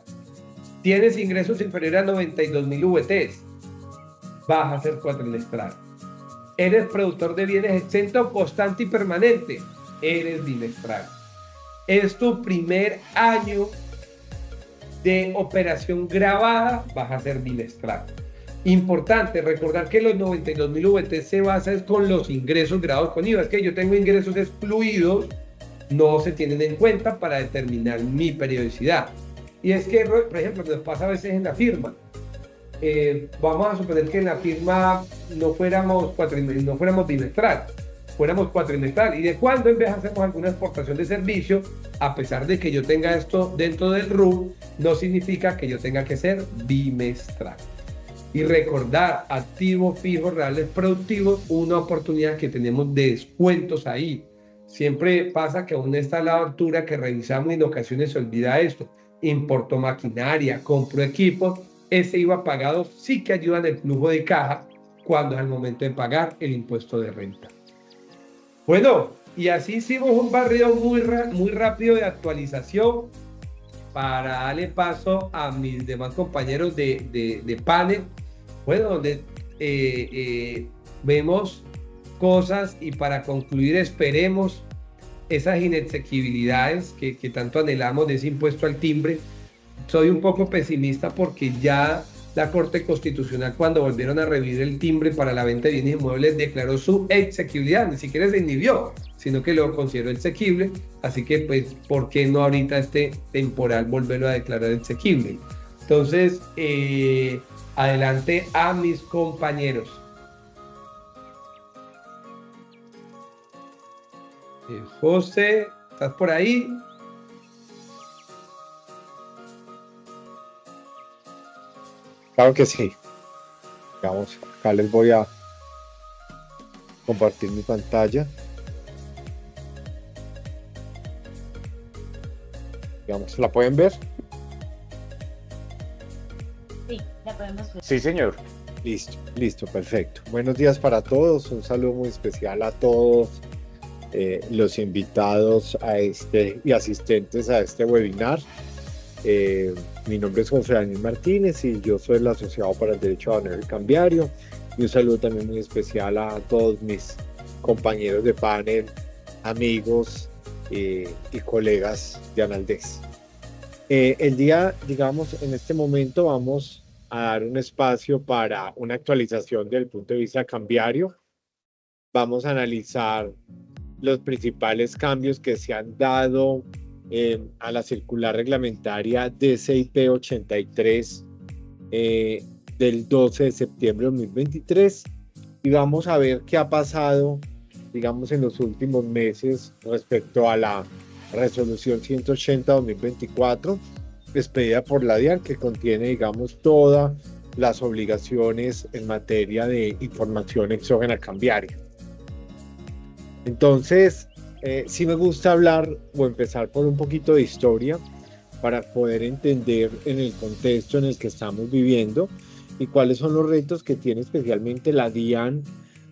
Tienes ingresos inferiores a 92.000 VTs, vas a ser cuatrimestral. Eres productor de bienes exento, constante y permanente, eres bimestral. Es tu primer año de operación grabada, vas a ser bimestral. Importante recordar que los 92.000 VT se basan con los ingresos grabados con IVA. Es que yo tengo ingresos excluidos, no se tienen en cuenta para determinar mi periodicidad. Y es que, por ejemplo, nos pasa a veces en la firma. Vamos a suponer que en la firma no fuéramos bimestral, fuéramos cuatrimestral. ¿Y de cuándo en vez hacemos alguna exportación de servicio? A pesar de que yo tenga esto dentro del RUT, no significa que yo tenga que ser bimestral. Y recordar, activos fijos, reales productivos, una oportunidad que tenemos de descuentos ahí. Siempre pasa que aún está la altura que revisamos y en ocasiones se olvida esto. Importo maquinaria, compro equipos, ese IVA pagado sí que ayuda en el flujo de caja cuando es el momento de pagar el impuesto de renta. Bueno, y así hicimos un barrido muy rápido de actualización para darle paso a mis demás compañeros de panel, bueno, donde vemos cosas y para concluir esperemos esas inexequibilidades que tanto anhelamos de ese impuesto al timbre. Soy un poco pesimista porque ya la Corte Constitucional, cuando volvieron a revivir el timbre para la venta de bienes inmuebles, declaró su exequibilidad, ni siquiera se inhibió, sino que lo consideró exequible. Así que, pues, ¿por qué no ahorita este temporal volverlo a declarar exequible? Entonces, adelante a mis compañeros. José, ¿estás por ahí? Claro que sí. Digamos, acá les voy a compartir mi pantalla. Digamos, ¿la pueden ver? Sí, la podemos ver. Sí, señor. Listo, perfecto. Buenos días para todos. Un saludo muy especial a todos los invitados y asistentes a este webinar. Mi nombre es José Daniel Martínez y yo soy el asociado para el derecho aduanero y cambiario, y un saludo también muy especial a todos mis compañeros de panel, amigos y colegas de Analdex. El día, digamos, en este momento vamos a dar un espacio para una actualización del punto de vista cambiario. Vamos a analizar los principales cambios que se han dado a la circular reglamentaria DCIP 83 del 12 de septiembre de 2023, y vamos a ver qué ha pasado, digamos, en los últimos meses respecto a la resolución 180-2024 expedida por la DIAN, que contiene, digamos, todas las obligaciones en materia de información exógena cambiaria. Entonces, sí me gusta hablar o empezar por un poquito de historia para poder entender en el contexto en el que estamos viviendo y cuáles son los retos que tiene especialmente la DIAN,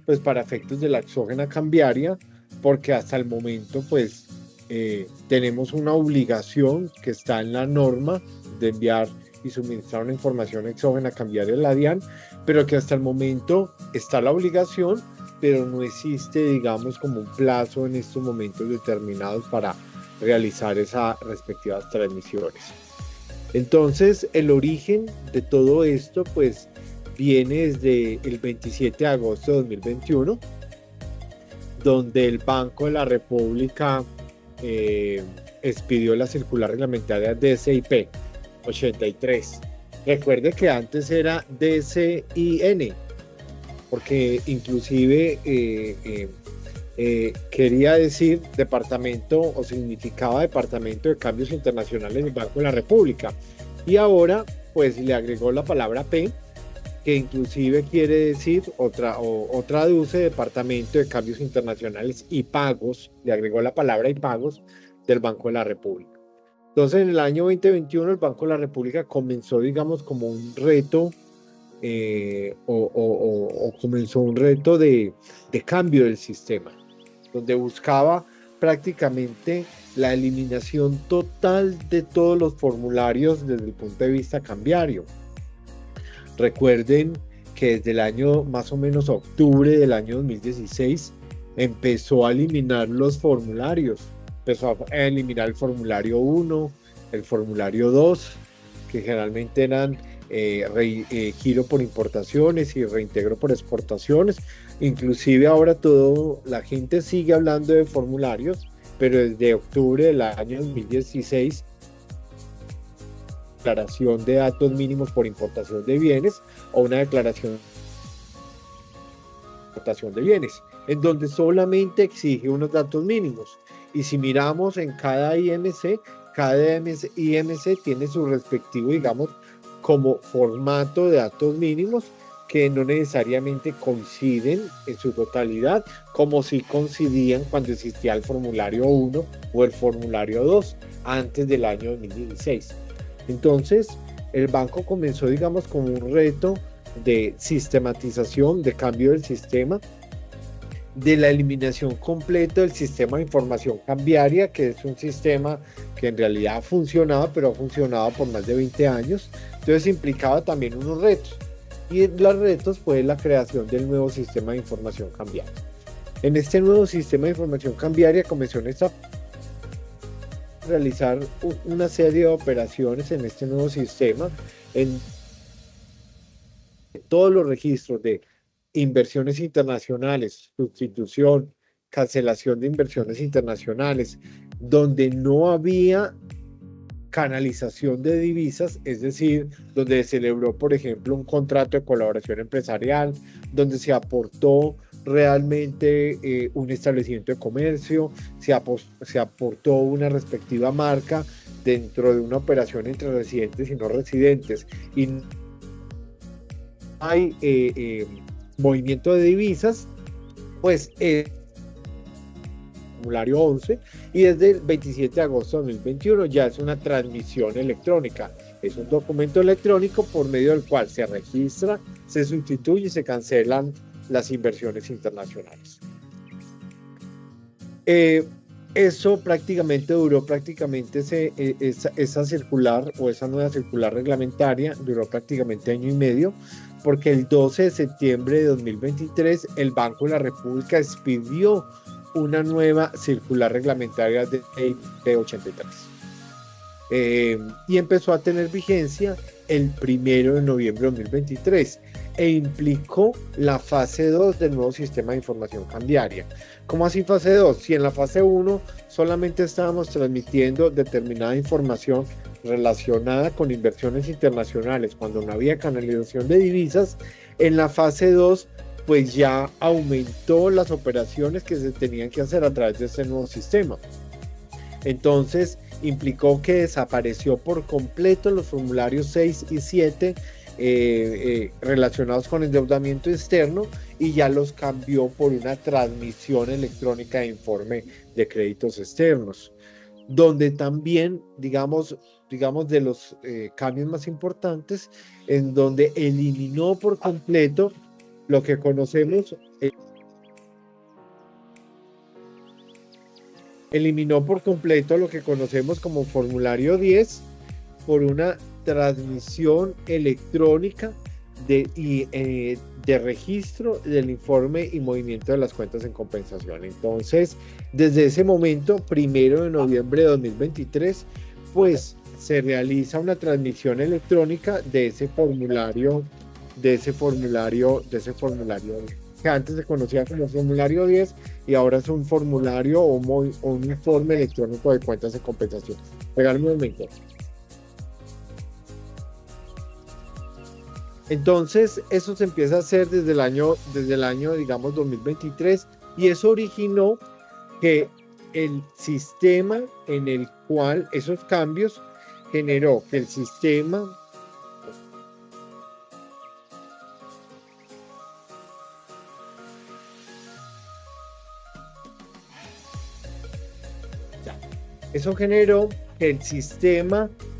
pues para efectos de la exógena cambiaria, porque hasta el momento pues tenemos una obligación que está en la norma de enviar y suministrar una información exógena cambiaria a la DIAN, pero que hasta el momento está la obligación, pero no existe, digamos, como un plazo en estos momentos determinados para realizar esas respectivas transmisiones. Entonces, el origen de todo esto, pues, viene desde el 27 de agosto de 2021, donde el Banco de la República expidió la circular reglamentaria DCIP 83. Recuerde que antes era DCIN, porque inclusive quería decir departamento o significaba Departamento de Cambios Internacionales del Banco de la República, y ahora pues le agregó la palabra P, que inclusive quiere decir o traduce Departamento de Cambios Internacionales y Pagos, le agregó la palabra y pagos del Banco de la República. Entonces, en el año 2021 el Banco de la República comenzó, digamos, como un reto comenzó un reto de cambio del sistema, donde buscaba prácticamente la eliminación total de todos los formularios desde el punto de vista cambiario. Recuerden que desde el año más o menos octubre del año 2016 empezó a eliminar los formularios, empezó a eliminar el formulario 1, el formulario 2, que generalmente eran giro por importaciones y reintegro por exportaciones. Inclusive ahora la gente sigue hablando de formularios, pero desde octubre del año 2016, declaración de datos mínimos por importación de bienes o una declaración de importación de bienes, en donde solamente exige unos datos mínimos. Y si miramos en cada IMC tiene su respectivo, digamos, como formato de datos mínimos, que no necesariamente coinciden en su totalidad, como si coincidían cuando existía el formulario 1 o el formulario 2 antes del año 2016. Entonces, el banco comenzó, digamos, como un reto de sistematización, de cambio del sistema, de la eliminación completa del sistema de información cambiaria, que es un sistema que en realidad funcionaba, pero ha funcionado por más de 20 años. Entonces implicaba también unos retos, y los retos fue la creación del nuevo sistema de información cambiaria. En este nuevo sistema de información cambiaria comenzó a realizar una serie de operaciones en este nuevo sistema, en todos los registros de inversiones internacionales, sustitución, cancelación de inversiones internacionales, donde no había canalización de divisas, es decir, donde se celebró, por ejemplo, un contrato de colaboración empresarial, donde se aportó realmente un establecimiento de comercio, se aportó una respectiva marca dentro de una operación entre residentes y no residentes, y hay movimiento de divisas, pues formulario 11, y desde el 27 de agosto de 2021 ya es una transmisión electrónica. Es un documento electrónico por medio del cual se registra, se sustituye y se cancelan las inversiones internacionales. Eso prácticamente duró, esa circular o esa nueva circular reglamentaria duró prácticamente año y medio, porque el 12 de septiembre de 2023 el Banco de la República expidió una nueva circular reglamentaria de 83 y empezó a tener vigencia el 1 de noviembre de 2023 e implicó la fase 2 del nuevo sistema de información cambiaria. ¿Cómo así fase 2? Si en la fase 1 solamente estábamos transmitiendo determinada información relacionada con inversiones internacionales cuando no había canalización de divisas, en la fase 2 pues ya aumentó las operaciones que se tenían que hacer a través de este nuevo sistema. Entonces implicó que desapareció por completo los formularios 6 y 7 relacionados con endeudamiento externo y ya los cambió por una transmisión electrónica de informe de créditos externos, donde también, digamos de los cambios más importantes, en donde eliminó por completo lo que conocemos, como formulario 10 por una transmisión electrónica de registro del informe y movimiento de las cuentas en compensación. Entonces, desde ese momento, 1 de noviembre de 2023, pues se realiza una transmisión electrónica de ese formulario que antes se conocía como formulario 10 y ahora es un formulario o un informe electrónico de cuentas de compensación. Regálame un momento. Entonces, eso se empieza a hacer desde el año, digamos, 2023, y eso originó que el sistema en el cual esos cambios generó que el sistema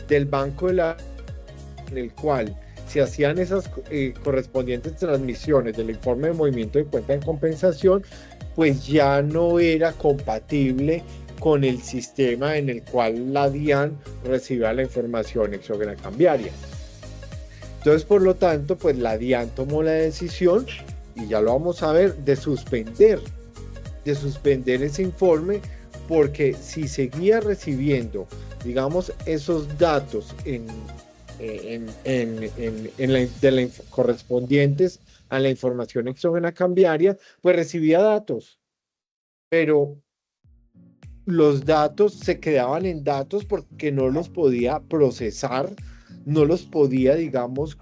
del Banco en el cual se hacían esas correspondientes transmisiones del informe de movimiento de cuenta en compensación, pues ya no era compatible con el sistema en el cual la DIAN recibía la información exógena cambiaria. Entonces, por lo tanto, pues la DIAN tomó la decisión, y ya lo vamos a ver, de suspender ese informe, porque si seguía recibiendo, digamos, esos datos correspondientes a la información exógena cambiaria, pues recibía datos, pero los datos se quedaban en datos porque no los podía procesar, no los podía, digamos,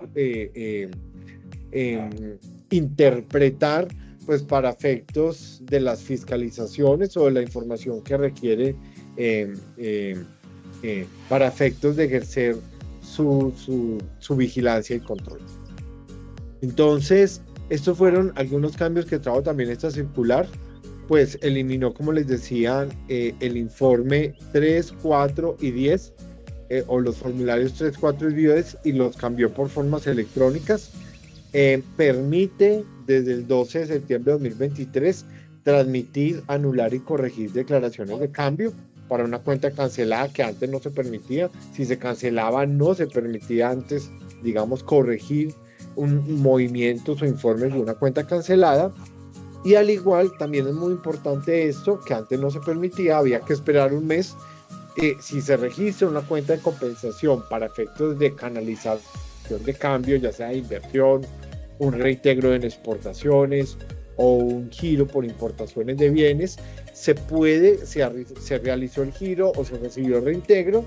interpretar, pues para efectos de las fiscalizaciones o de la información que requiere para efectos de ejercer su vigilancia y control. Entonces, estos fueron algunos cambios que trajo también esta circular. Pues eliminó, como les decía, el informe 3, 4 y 10, o los formularios 3, 4 y 10, y los cambió por formas electrónicas. Permite desde el 12 de septiembre de 2023 transmitir, anular y corregir declaraciones de cambio para una cuenta cancelada que antes no se permitía. Si se cancelaba, no se permitía antes, digamos, corregir un movimiento o informes de una cuenta cancelada. Y al igual, también es muy importante esto, que antes no se permitía, había que esperar un mes. Si se registra una cuenta de compensación para efectos de canalización de cambio, ya sea de inversión, un reintegro en exportaciones o un giro por importaciones de bienes, se realizó el giro o se recibió el reintegro.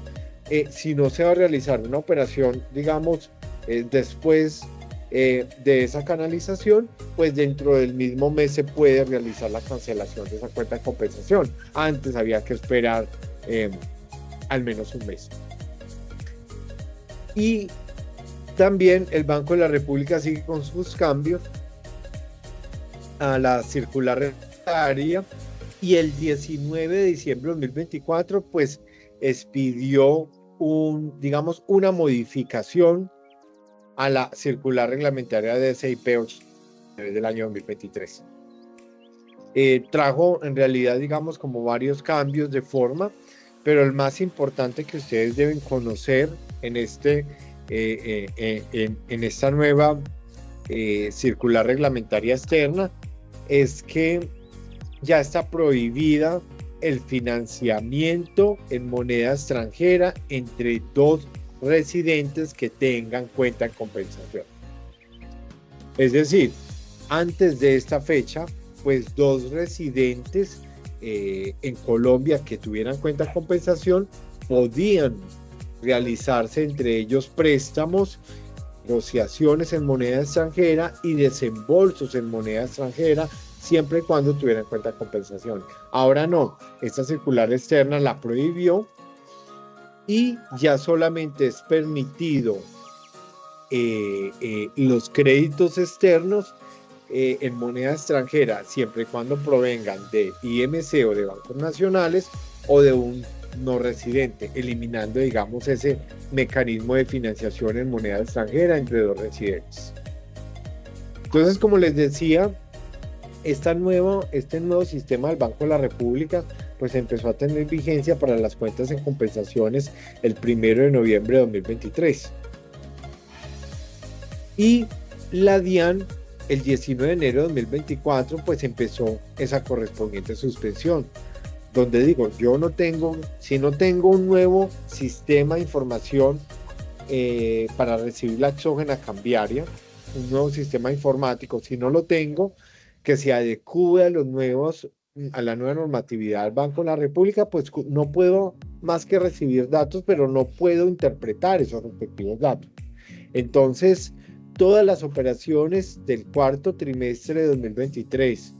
Si no se va a realizar una operación, digamos, después de esa canalización, pues dentro del mismo mes se puede realizar la cancelación de esa cuenta de compensación. Antes había que esperar al menos un mes. Y también el Banco de la República sigue con sus cambios a la circular reglamentaria, y el 19 de diciembre de 2024 pues expidió digamos, una modificación a la circular reglamentaria de SIP 8 del año 2023. Trajo en realidad, digamos, como varios cambios de forma, pero el más importante que ustedes deben conocer en esta nueva circular reglamentaria externa es que ya está prohibida el financiamiento en moneda extranjera entre dos residentes que tengan cuenta en compensación. Es decir, antes de esta fecha, pues dos residentes en Colombia que tuvieran cuenta en compensación podían realizarse entre ellos préstamos, negociaciones en moneda extranjera y desembolsos en moneda extranjera, siempre y cuando tuvieran cuenta de compensación. Ahora no, esta circular externa la prohibió y ya solamente es permitido los créditos externos en moneda extranjera, siempre y cuando provengan de IMC o de bancos nacionales o de un no residente, eliminando, digamos, ese mecanismo de financiación en moneda extranjera entre dos residentes. Entonces, como les decía, este nuevo sistema del Banco de la República pues empezó a tener vigencia para las cuentas en compensaciones el 1 de noviembre de 2023. Y la DIAN el 19 de enero de 2024 pues empezó esa correspondiente suspensión, donde digo, si no tengo un nuevo sistema de información para recibir la exógena cambiaria, un nuevo sistema informático, si no lo tengo, que se adecue a la nueva normatividad del Banco de la República, pues no puedo más que recibir datos, pero no puedo interpretar esos respectivos datos. Entonces, todas las operaciones del cuarto trimestre de 2023,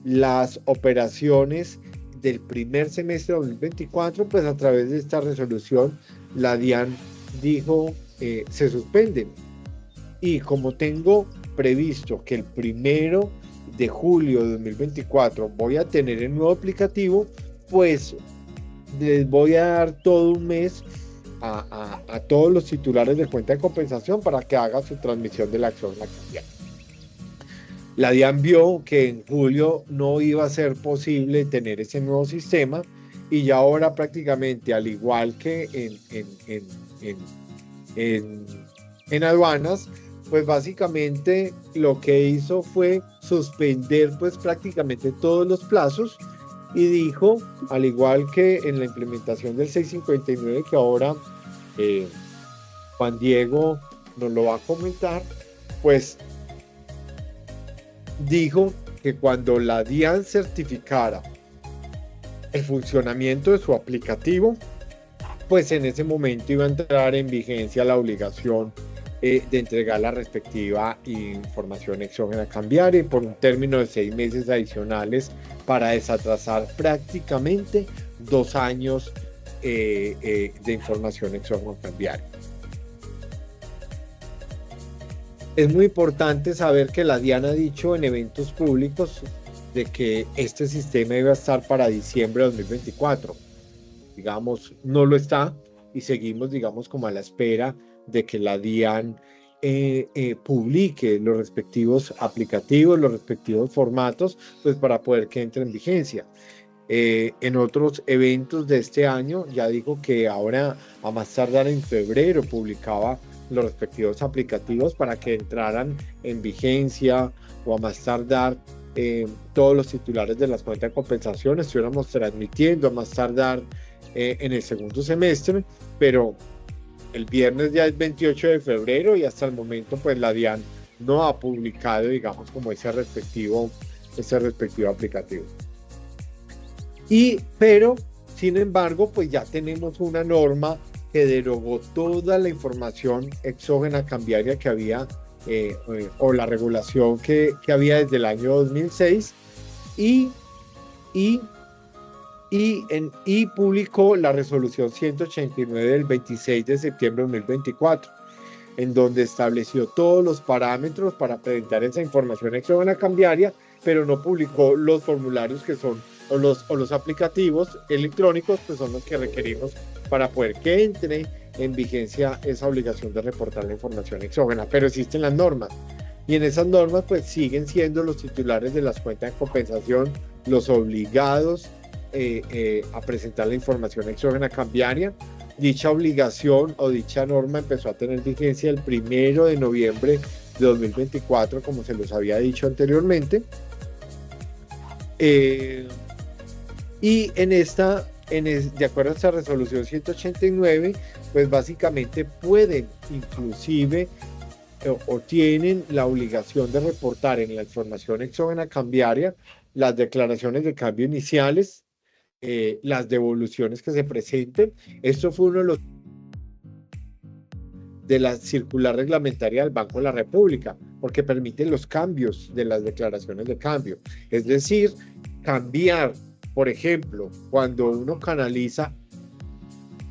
las operaciones del primer semestre de 2024, pues a través de esta resolución, la DIAN dijo se suspenden. Y como tengo previsto que el 1 de julio de 2024 voy a tener el nuevo aplicativo, pues les voy a dar todo un mes a todos los titulares de cuenta de compensación para que haga su transmisión de la acción cambiaria. La DIAN vio que en julio no iba a ser posible tener ese nuevo sistema y ya ahora prácticamente, al igual que en aduanas, pues básicamente lo que hizo fue suspender pues prácticamente todos los plazos y dijo, al igual que en la implementación del 659 que ahora Juan Diego nos lo va a comentar, pues dijo que cuando la DIAN certificara el funcionamiento de su aplicativo, pues en ese momento iba a entrar en vigencia la obligación de entregar la respectiva información exógena cambiaria por un término de 6 meses adicionales para desatrasar prácticamente 2 años de información exógena cambiaria. Es muy importante saber que la DIAN ha dicho en eventos públicos de que este sistema iba a estar para diciembre de 2024. Digamos, no lo está y seguimos, digamos, como a la espera de que la DIAN publique los respectivos aplicativos, los respectivos formatos, pues para poder que entre en vigencia. En otros eventos de este año ya dijo que ahora a más tardar en febrero publicaba los respectivos aplicativos para que entraran en vigencia o a más tardar todos los titulares de las cuentas de compensación estuviéramos transmitiendo a más tardar en el segundo semestre, pero el viernes ya es 28 de febrero y hasta el momento pues la DIAN no ha publicado, digamos, como ese respectivo aplicativo. Pero, sin embargo, pues ya tenemos una norma que derogó toda la información exógena cambiaria que había, o la regulación que había desde el año 2006, y publicó la resolución 189 del 26 de septiembre de 2024, en donde estableció todos los parámetros para presentar esa información exógena cambiaria, pero no publicó los formularios que son, o los aplicativos electrónicos que son los que requerimos para poder que entre en vigencia esa obligación de reportar la información exógena. Pero existen las normas, y en esas normas pues siguen siendo los titulares de las cuentas de compensación los obligados a presentar la información exógena cambiaria. Dicha obligación o dicha norma empezó a tener vigencia el 1 de noviembre de 2024, como se los había dicho anteriormente. Y de acuerdo a esta resolución 189, pues básicamente pueden inclusive o tienen la obligación de reportar en la información exógena cambiaria las declaraciones de cambio iniciales, las devoluciones que se presenten. Esto fue uno de la circular reglamentaria del Banco de la República, porque permite los cambios de las declaraciones de cambio. Es decir, cambiar, por ejemplo, cuando uno canaliza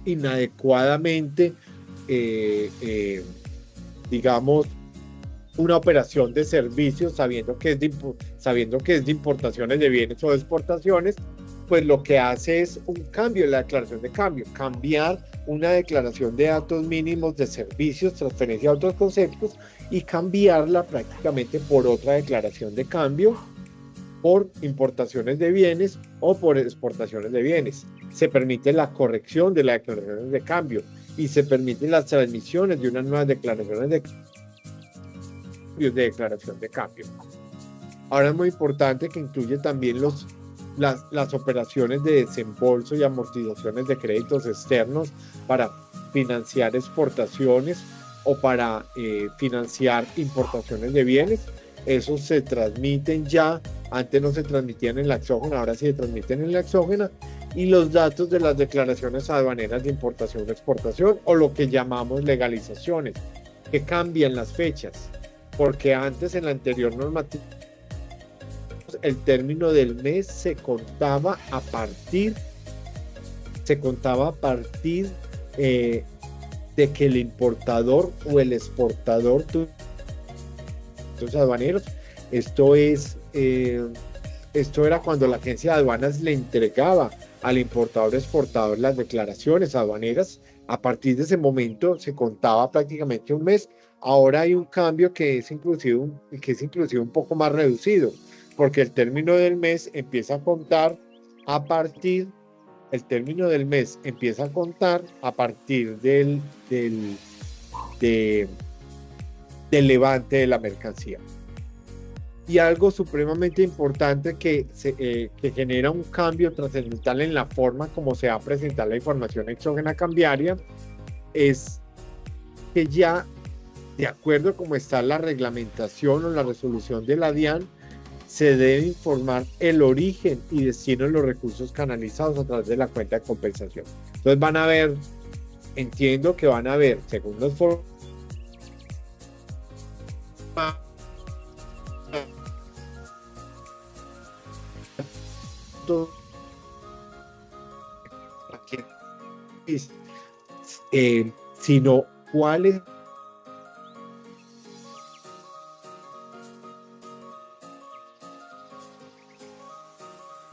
inadecuadamente, digamos, una operación de servicios, sabiendo que es de importaciones de bienes o de exportaciones, pues lo que hace es un cambio en la declaración de cambio, cambiar una declaración de datos mínimos de servicios, transferencia a otros conceptos, y cambiarla prácticamente por otra declaración de cambio, por importaciones de bienes o por exportaciones de bienes. Se permite la corrección de las declaraciones de cambio y se permiten las transmisiones de unas nuevas declaraciones de declaración de cambio. Ahora es muy importante que incluye también las operaciones de desembolso y amortizaciones de créditos externos para financiar exportaciones o para financiar importaciones de bienes. Esos se transmiten ya, antes no se transmitían en la exógena, ahora sí se transmiten en la exógena, y los datos de las declaraciones aduaneras de importación o exportación, o lo que llamamos legalizaciones, que cambian las fechas, porque antes en la anterior normativa el término del mes se contaba a partir de que el importador o el exportador los aduaneros, esto era cuando la agencia de aduanas le entregaba al importador o exportador las declaraciones aduaneras. A partir de ese momento se contaba prácticamente un mes. Ahora hay un cambio que es inclusive un poco más reducido, porque el término del mes empieza a contar a partir del levante de la mercancía. Y algo supremamente importante que genera un cambio trascendental en la forma como se va a presentar la información exógena cambiaria es que ya, de acuerdo a cómo está la reglamentación o la resolución de la DIAN, se debe informar el origen y destino de los recursos canalizados a través de la cuenta de compensación. Entonces entiendo que van a ver, según los sino cuáles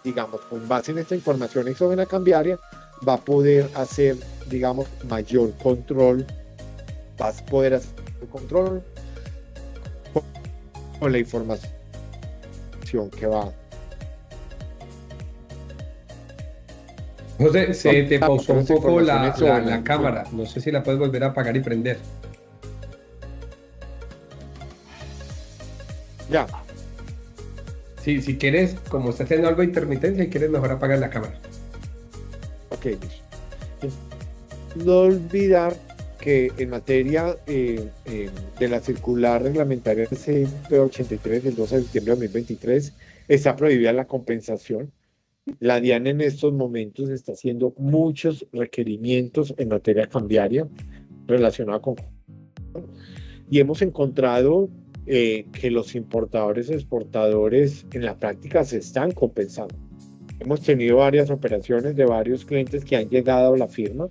digamos, con base en esta información exógena cambiaria, va a poder hacer, digamos, mayor control, vas a poder hacer control con la información que va. José, se te pausó un poco la cámara, no sé si la puedes volver a apagar y prender. Ya. Si quieres, como está haciendo algo de intermitencia y quieres, mejor apagar la cámara. Ok. No olvidar que en materia de la circular reglamentaria CP83 del 12 de septiembre de 2023 está prohibida la compensación. La DIAN en estos momentos está haciendo muchos requerimientos en materia cambiaria relacionada con... Y hemos encontrado que los importadores y exportadores en la práctica se están compensando. Hemos tenido varias operaciones de varios clientes que han llegado a la firma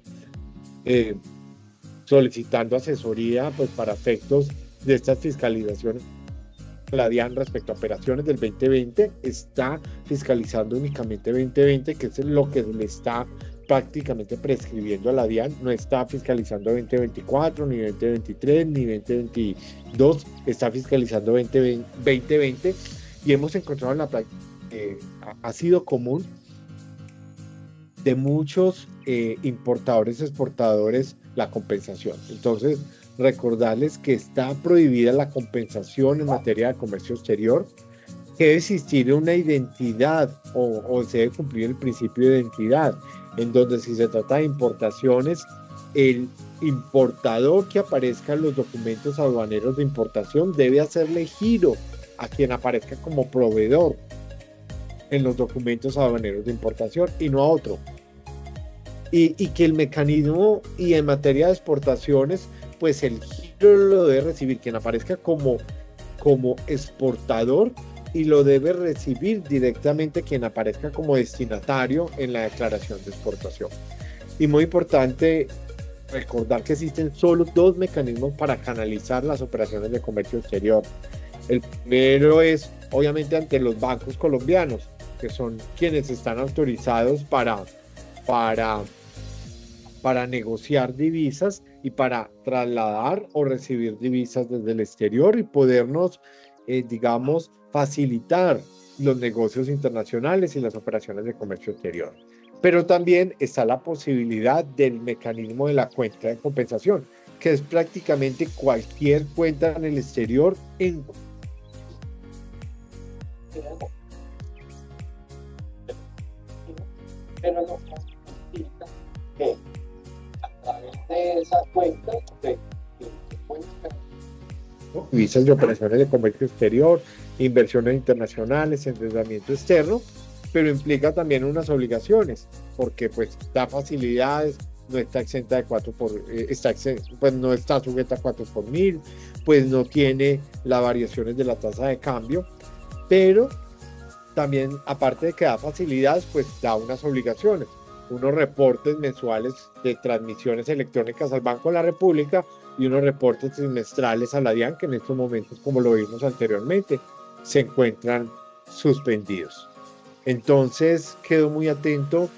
solicitando asesoría pues, para efectos de estas fiscalizaciones. La DIAN respecto a operaciones del 2020 está fiscalizando únicamente 2020, que es lo que le está prácticamente prescribiendo a la DIAN. No está fiscalizando 2024, ni 2023, ni 2022, está fiscalizando 2020 y hemos encontrado en la práctica ha sido común de muchos importadores, exportadores, la compensación. Entonces, recordarles que está prohibida la compensación en materia de comercio exterior, que debe existir una identidad o se debe cumplir el principio de identidad, en donde si se trata de importaciones, el importador que aparezca en los documentos aduaneros de importación debe hacerle giro a quien aparezca como proveedor en los documentos aduaneros de importación y no a otro. Y que el mecanismo y en materia de exportaciones, pues el giro lo debe recibir quien aparezca como exportador y lo debe recibir directamente quien aparezca como destinatario en la declaración de exportación. Y muy importante recordar que existen solo dos mecanismos para canalizar las operaciones de comercio exterior. El primero es obviamente ante los bancos colombianos, que son quienes están autorizados para negociar divisas y para trasladar o recibir divisas desde el exterior y podernos, digamos, facilitar los negocios internacionales y las operaciones de comercio exterior. Pero también está la posibilidad del mecanismo de la cuenta de compensación, que es prácticamente cualquier cuenta en el exterior pero no significa que a través de esas cuentas divisas de operaciones de comercio exterior, inversiones internacionales, endeudamiento externo, pero implica también unas obligaciones, porque pues da facilidades, no está exenta de pues no está sujeta a 4 por 1000, pues no tiene las variaciones de la tasa de cambio, pero también, aparte de que da facilidades, pues da unas obligaciones, unos reportes mensuales de transmisiones electrónicas al Banco de la República y unos reportes trimestrales a la DIAN, que en estos momentos, como lo vimos anteriormente, se encuentran suspendidos. Entonces, quedo muy atento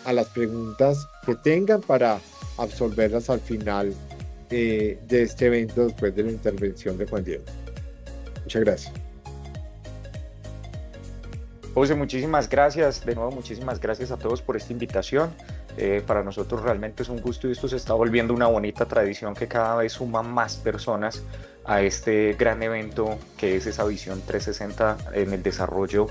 a las preguntas que tengan para absolverlas al final de este evento después de la intervención de Juan Diego. Muchas gracias. José, muchísimas gracias. De nuevo, muchísimas gracias a todos por esta invitación. Para nosotros realmente es un gusto y esto se está volviendo una bonita tradición que cada vez suma más personas a este gran evento que es esa visión 360 en el desarrollo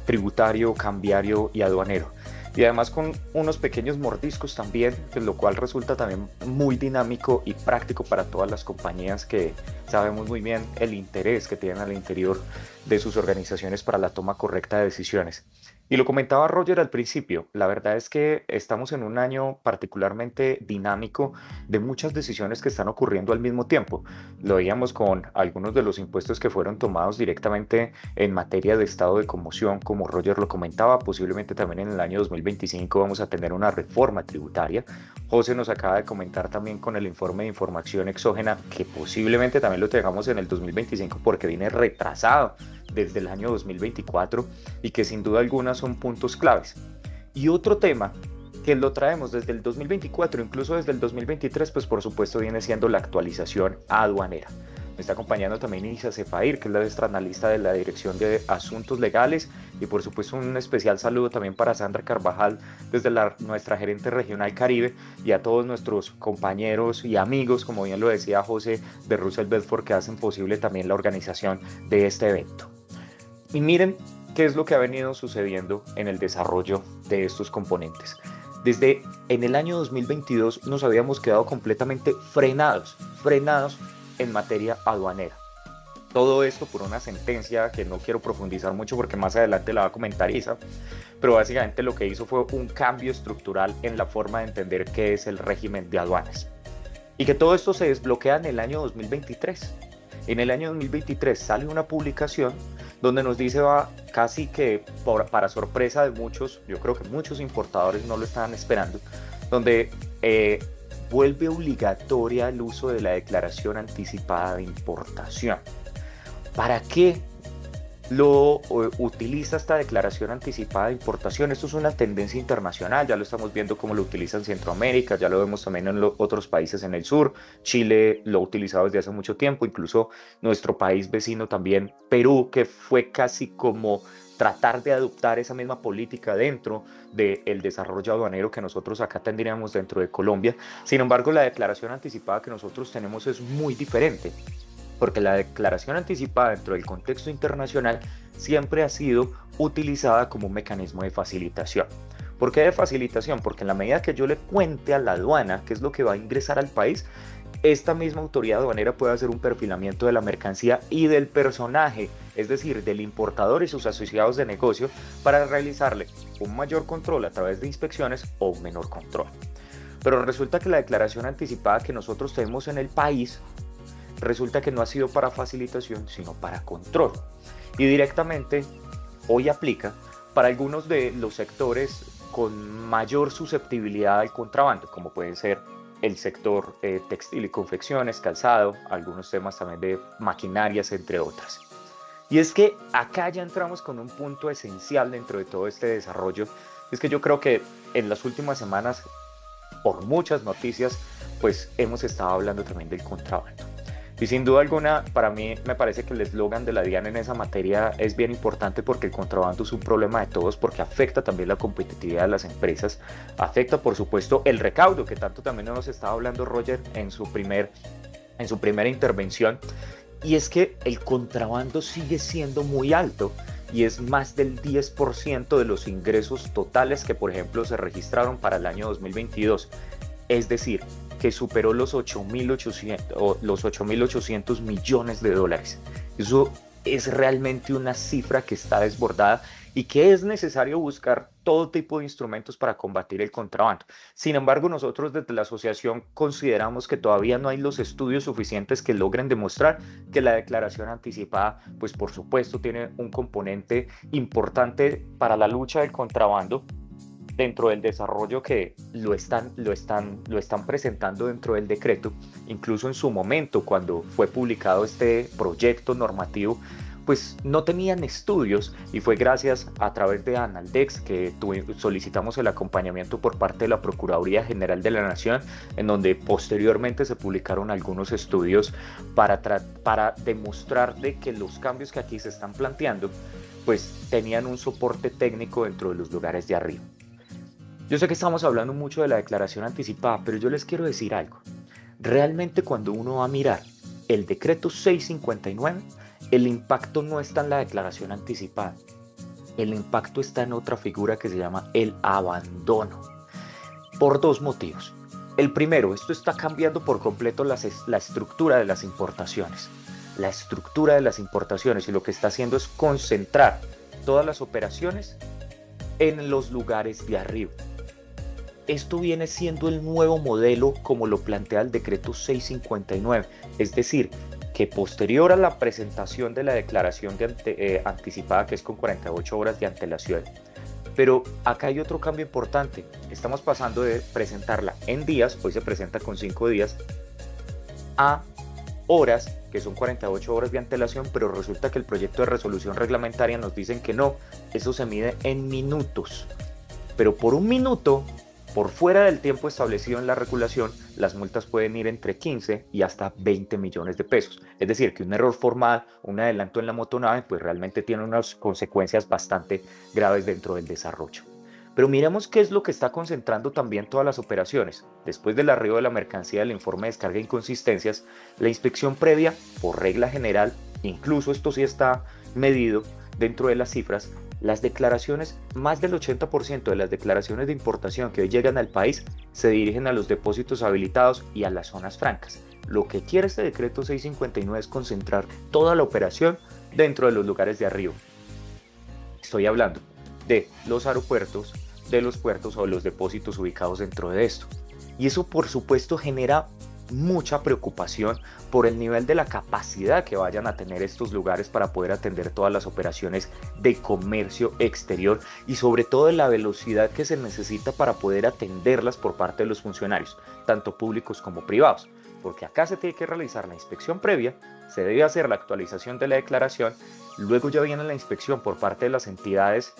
tributario, cambiario y aduanero. Y además con unos pequeños mordiscos también, pues, lo cual resulta también muy dinámico y práctico para todas las compañías que sabemos muy bien el interés que tienen al interior de sus organizaciones para la toma correcta de decisiones. Y lo comentaba Roger al principio, la verdad es que estamos en un año particularmente dinámico de muchas decisiones que están ocurriendo al mismo tiempo. Lo veíamos con algunos de los impuestos que fueron tomados directamente en materia de estado de conmoción, como Roger lo comentaba, posiblemente también en el año 2025 vamos a tener una reforma tributaria. José nos acaba de comentar también con el informe de información exógena que posiblemente también lo tengamos en el 2025 porque viene retrasado desde el año 2024 y que sin duda alguna son puntos claves. Y otro tema que lo traemos desde el 2024, incluso desde el 2023, pues por supuesto viene siendo la actualización aduanera. Me está acompañando también Isa Cefair, que es la extraanalista de la Dirección de Asuntos Legales, y por supuesto un especial saludo también para Sandra Carvajal desde nuestra gerente regional Caribe, y a todos nuestros compañeros y amigos, como bien lo decía José, de Russell Bedford, que hacen posible también la organización de este evento. Y miren qué es lo que ha venido sucediendo en el desarrollo de estos componentes. Desde en el año 2022 nos habíamos quedado completamente frenados en materia aduanera. Todo esto por una sentencia que no quiero profundizar mucho porque más adelante la va a comentar Isa, pero básicamente lo que hizo fue un cambio estructural en la forma de entender qué es el régimen de aduanas. Y que todo esto se desbloquea en el año 2023. En el año 2023 sale una publicación donde nos dice, casi que para sorpresa de muchos, yo creo que muchos importadores no lo estaban esperando, donde vuelve obligatoria el uso de la declaración anticipada de importación. ¿Para qué lo utiliza esta declaración anticipada de importación? Esto es una tendencia internacional, ya lo estamos viendo cómo lo utiliza en Centroamérica, ya lo vemos también en otros países en el sur. Chile lo ha utilizado desde hace mucho tiempo, incluso nuestro país vecino también, Perú, que fue casi como tratar de adoptar esa misma política dentro del desarrollo aduanero que nosotros acá tendríamos dentro de Colombia. Sin embargo, la declaración anticipada que nosotros tenemos es muy diferente, porque la declaración anticipada dentro del contexto internacional siempre ha sido utilizada como un mecanismo de facilitación. ¿Por qué de facilitación? Porque en la medida que yo le cuente a la aduana qué es lo que va a ingresar al país, esta misma autoridad aduanera puede hacer un perfilamiento de la mercancía y del personaje, es decir, del importador y sus asociados de negocio, para realizarle un mayor control a través de inspecciones o un menor control. Pero resulta que la declaración anticipada que nosotros tenemos en el país resulta que no ha sido para facilitación, sino para control. Y directamente hoy aplica para algunos de los sectores con mayor susceptibilidad al contrabando, como pueden ser el sector textil y confecciones, calzado, algunos temas también de maquinarias, entre otras. Y es que acá ya entramos con un punto esencial dentro de todo este desarrollo. Es que yo creo que en las últimas semanas, por muchas noticias, pues hemos estado hablando también del contrabando. Y sin duda alguna, para mí me parece que el eslogan de la DIAN en esa materia es bien importante, porque el contrabando es un problema de todos, porque afecta también la competitividad de las empresas, afecta por supuesto el recaudo, que tanto también nos estaba hablando Roger en su primera intervención, y es que el contrabando sigue siendo muy alto, y es más del 10% de los ingresos totales que, por ejemplo, se registraron para el año 2022, es decir, que superó los 8.800 millones de dólares. Eso es realmente una cifra que está desbordada y que es necesario buscar todo tipo de instrumentos para combatir el contrabando. Sin embargo, nosotros desde la asociación consideramos que todavía no hay los estudios suficientes que logren demostrar que la declaración anticipada, pues por supuesto, tiene un componente importante para la lucha del contrabando, dentro del desarrollo que lo están presentando dentro del decreto. Incluso en su momento, cuando fue publicado este proyecto normativo, pues no tenían estudios, y fue gracias a través de Analdex que solicitamos el acompañamiento por parte de la Procuraduría General de la Nación, en donde posteriormente se publicaron algunos estudios para demostrar de que los cambios que aquí se están planteando pues tenían un soporte técnico dentro de los lugares de arriba. Yo sé que estamos hablando mucho de la declaración anticipada, pero yo les quiero decir algo. Realmente, cuando uno va a mirar el decreto 659, el impacto no está en la declaración anticipada. El impacto está en otra figura que se llama el abandono. Por dos motivos. El primero, esto está cambiando por completo la estructura de las importaciones. La estructura de las importaciones, y lo que está haciendo es concentrar todas las operaciones en los lugares de arriba. Esto viene siendo el nuevo modelo como lo plantea el decreto 659, es decir, que posterior a la presentación de la declaración anticipada, que es con 48 horas de antelación, pero acá hay otro cambio importante. Estamos pasando de presentarla en días, hoy se presenta con 5 días, a horas, que son 48 horas de antelación, pero resulta que el proyecto de resolución reglamentaria nos dicen que no, eso se mide en minutos, pero por un minuto, por fuera del tiempo establecido en la regulación, las multas pueden ir entre 15 y hasta 20 millones de pesos. Es decir, que un error formal, un adelanto en la motonave, pues realmente tiene unas consecuencias bastante graves dentro del desarrollo. Pero miremos qué es lo que está concentrando también todas las operaciones. Después del arribo de la mercancía, del informe de descarga e inconsistencias, la inspección previa, por regla general, incluso esto sí está medido, dentro de las cifras, las declaraciones, más del 80% de las declaraciones de importación que hoy llegan al país se dirigen a los depósitos habilitados y a las zonas francas. Lo que quiere este decreto 659 es concentrar toda la operación dentro de los lugares de arriba. Estoy hablando de los aeropuertos, de los puertos o los depósitos ubicados dentro de esto. Y eso, por supuesto, genera mucha preocupación por el nivel de la capacidad que vayan a tener estos lugares para poder atender todas las operaciones de comercio exterior y sobre todo de la velocidad que se necesita para poder atenderlas por parte de los funcionarios, tanto públicos como privados. Porque acá se tiene que realizar la inspección previa, se debe hacer la actualización de la declaración, luego ya viene la inspección por parte de las entidades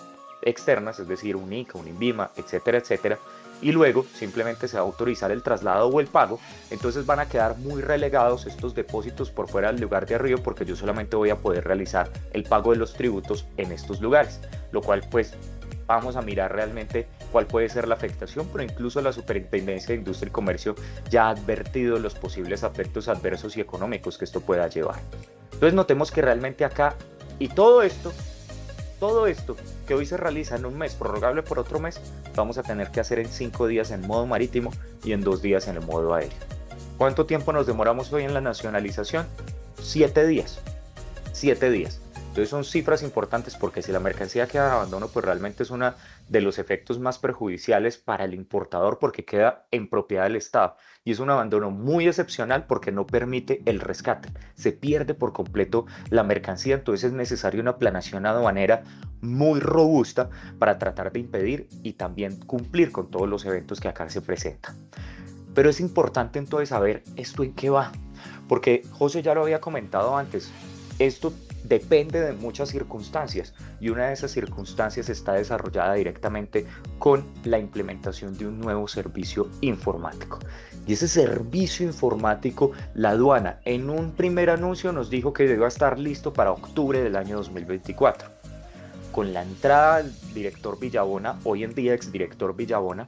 externas, es decir, un INCA, un INVIMA, etcétera, etcétera, y luego simplemente se va a autorizar el traslado o el pago. Entonces van a quedar muy relegados estos depósitos por fuera del lugar de arriba, porque yo solamente voy a poder realizar el pago de los tributos en estos lugares, lo cual pues vamos a mirar realmente cuál puede ser la afectación, pero incluso la Superintendencia de Industria y Comercio ya ha advertido los posibles efectos adversos y económicos que esto pueda llevar. Entonces notemos que realmente acá, y todo esto que hoy se realiza en un mes, prorrogable por otro mes, vamos a tener que hacer en 5 días en modo marítimo y en 2 días en el modo aéreo. ¿Cuánto tiempo nos demoramos hoy en la nacionalización? 7 días. 7 días. Entonces son cifras importantes, porque si la mercancía queda de abandono, pues realmente es uno de los efectos más perjudiciales para el importador, porque queda en propiedad del Estado. Y es un abandono muy excepcional porque no permite el rescate. Se pierde por completo la mercancía, entonces es necesaria una planeación aduanera muy robusta para tratar de impedir y también cumplir con todos los eventos que acá se presentan. Pero es importante entonces saber esto en qué va, porque José ya lo había comentado antes, esto depende de muchas circunstancias y una de esas circunstancias está desarrollada directamente con la implementación de un nuevo servicio informático. Y ese servicio informático, la aduana en un primer anuncio nos dijo que iba a estar listo para octubre del año 2024. Con la entrada del director Villabona, hoy en día exdirector Villabona,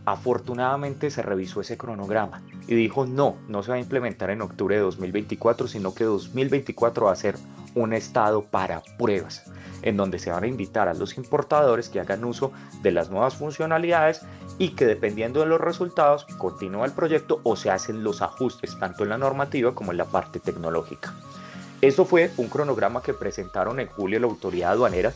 afortunadamente se revisó ese cronograma y dijo no se va a implementar en octubre de 2024, sino que 2024 va a ser un estado para pruebas, en donde se van a invitar a los importadores que hagan uso de las nuevas funcionalidades y que dependiendo de los resultados continúa el proyecto o se hacen los ajustes tanto en la normativa como en la parte tecnológica. Eso fue un cronograma que presentaron en julio la autoridad aduanera.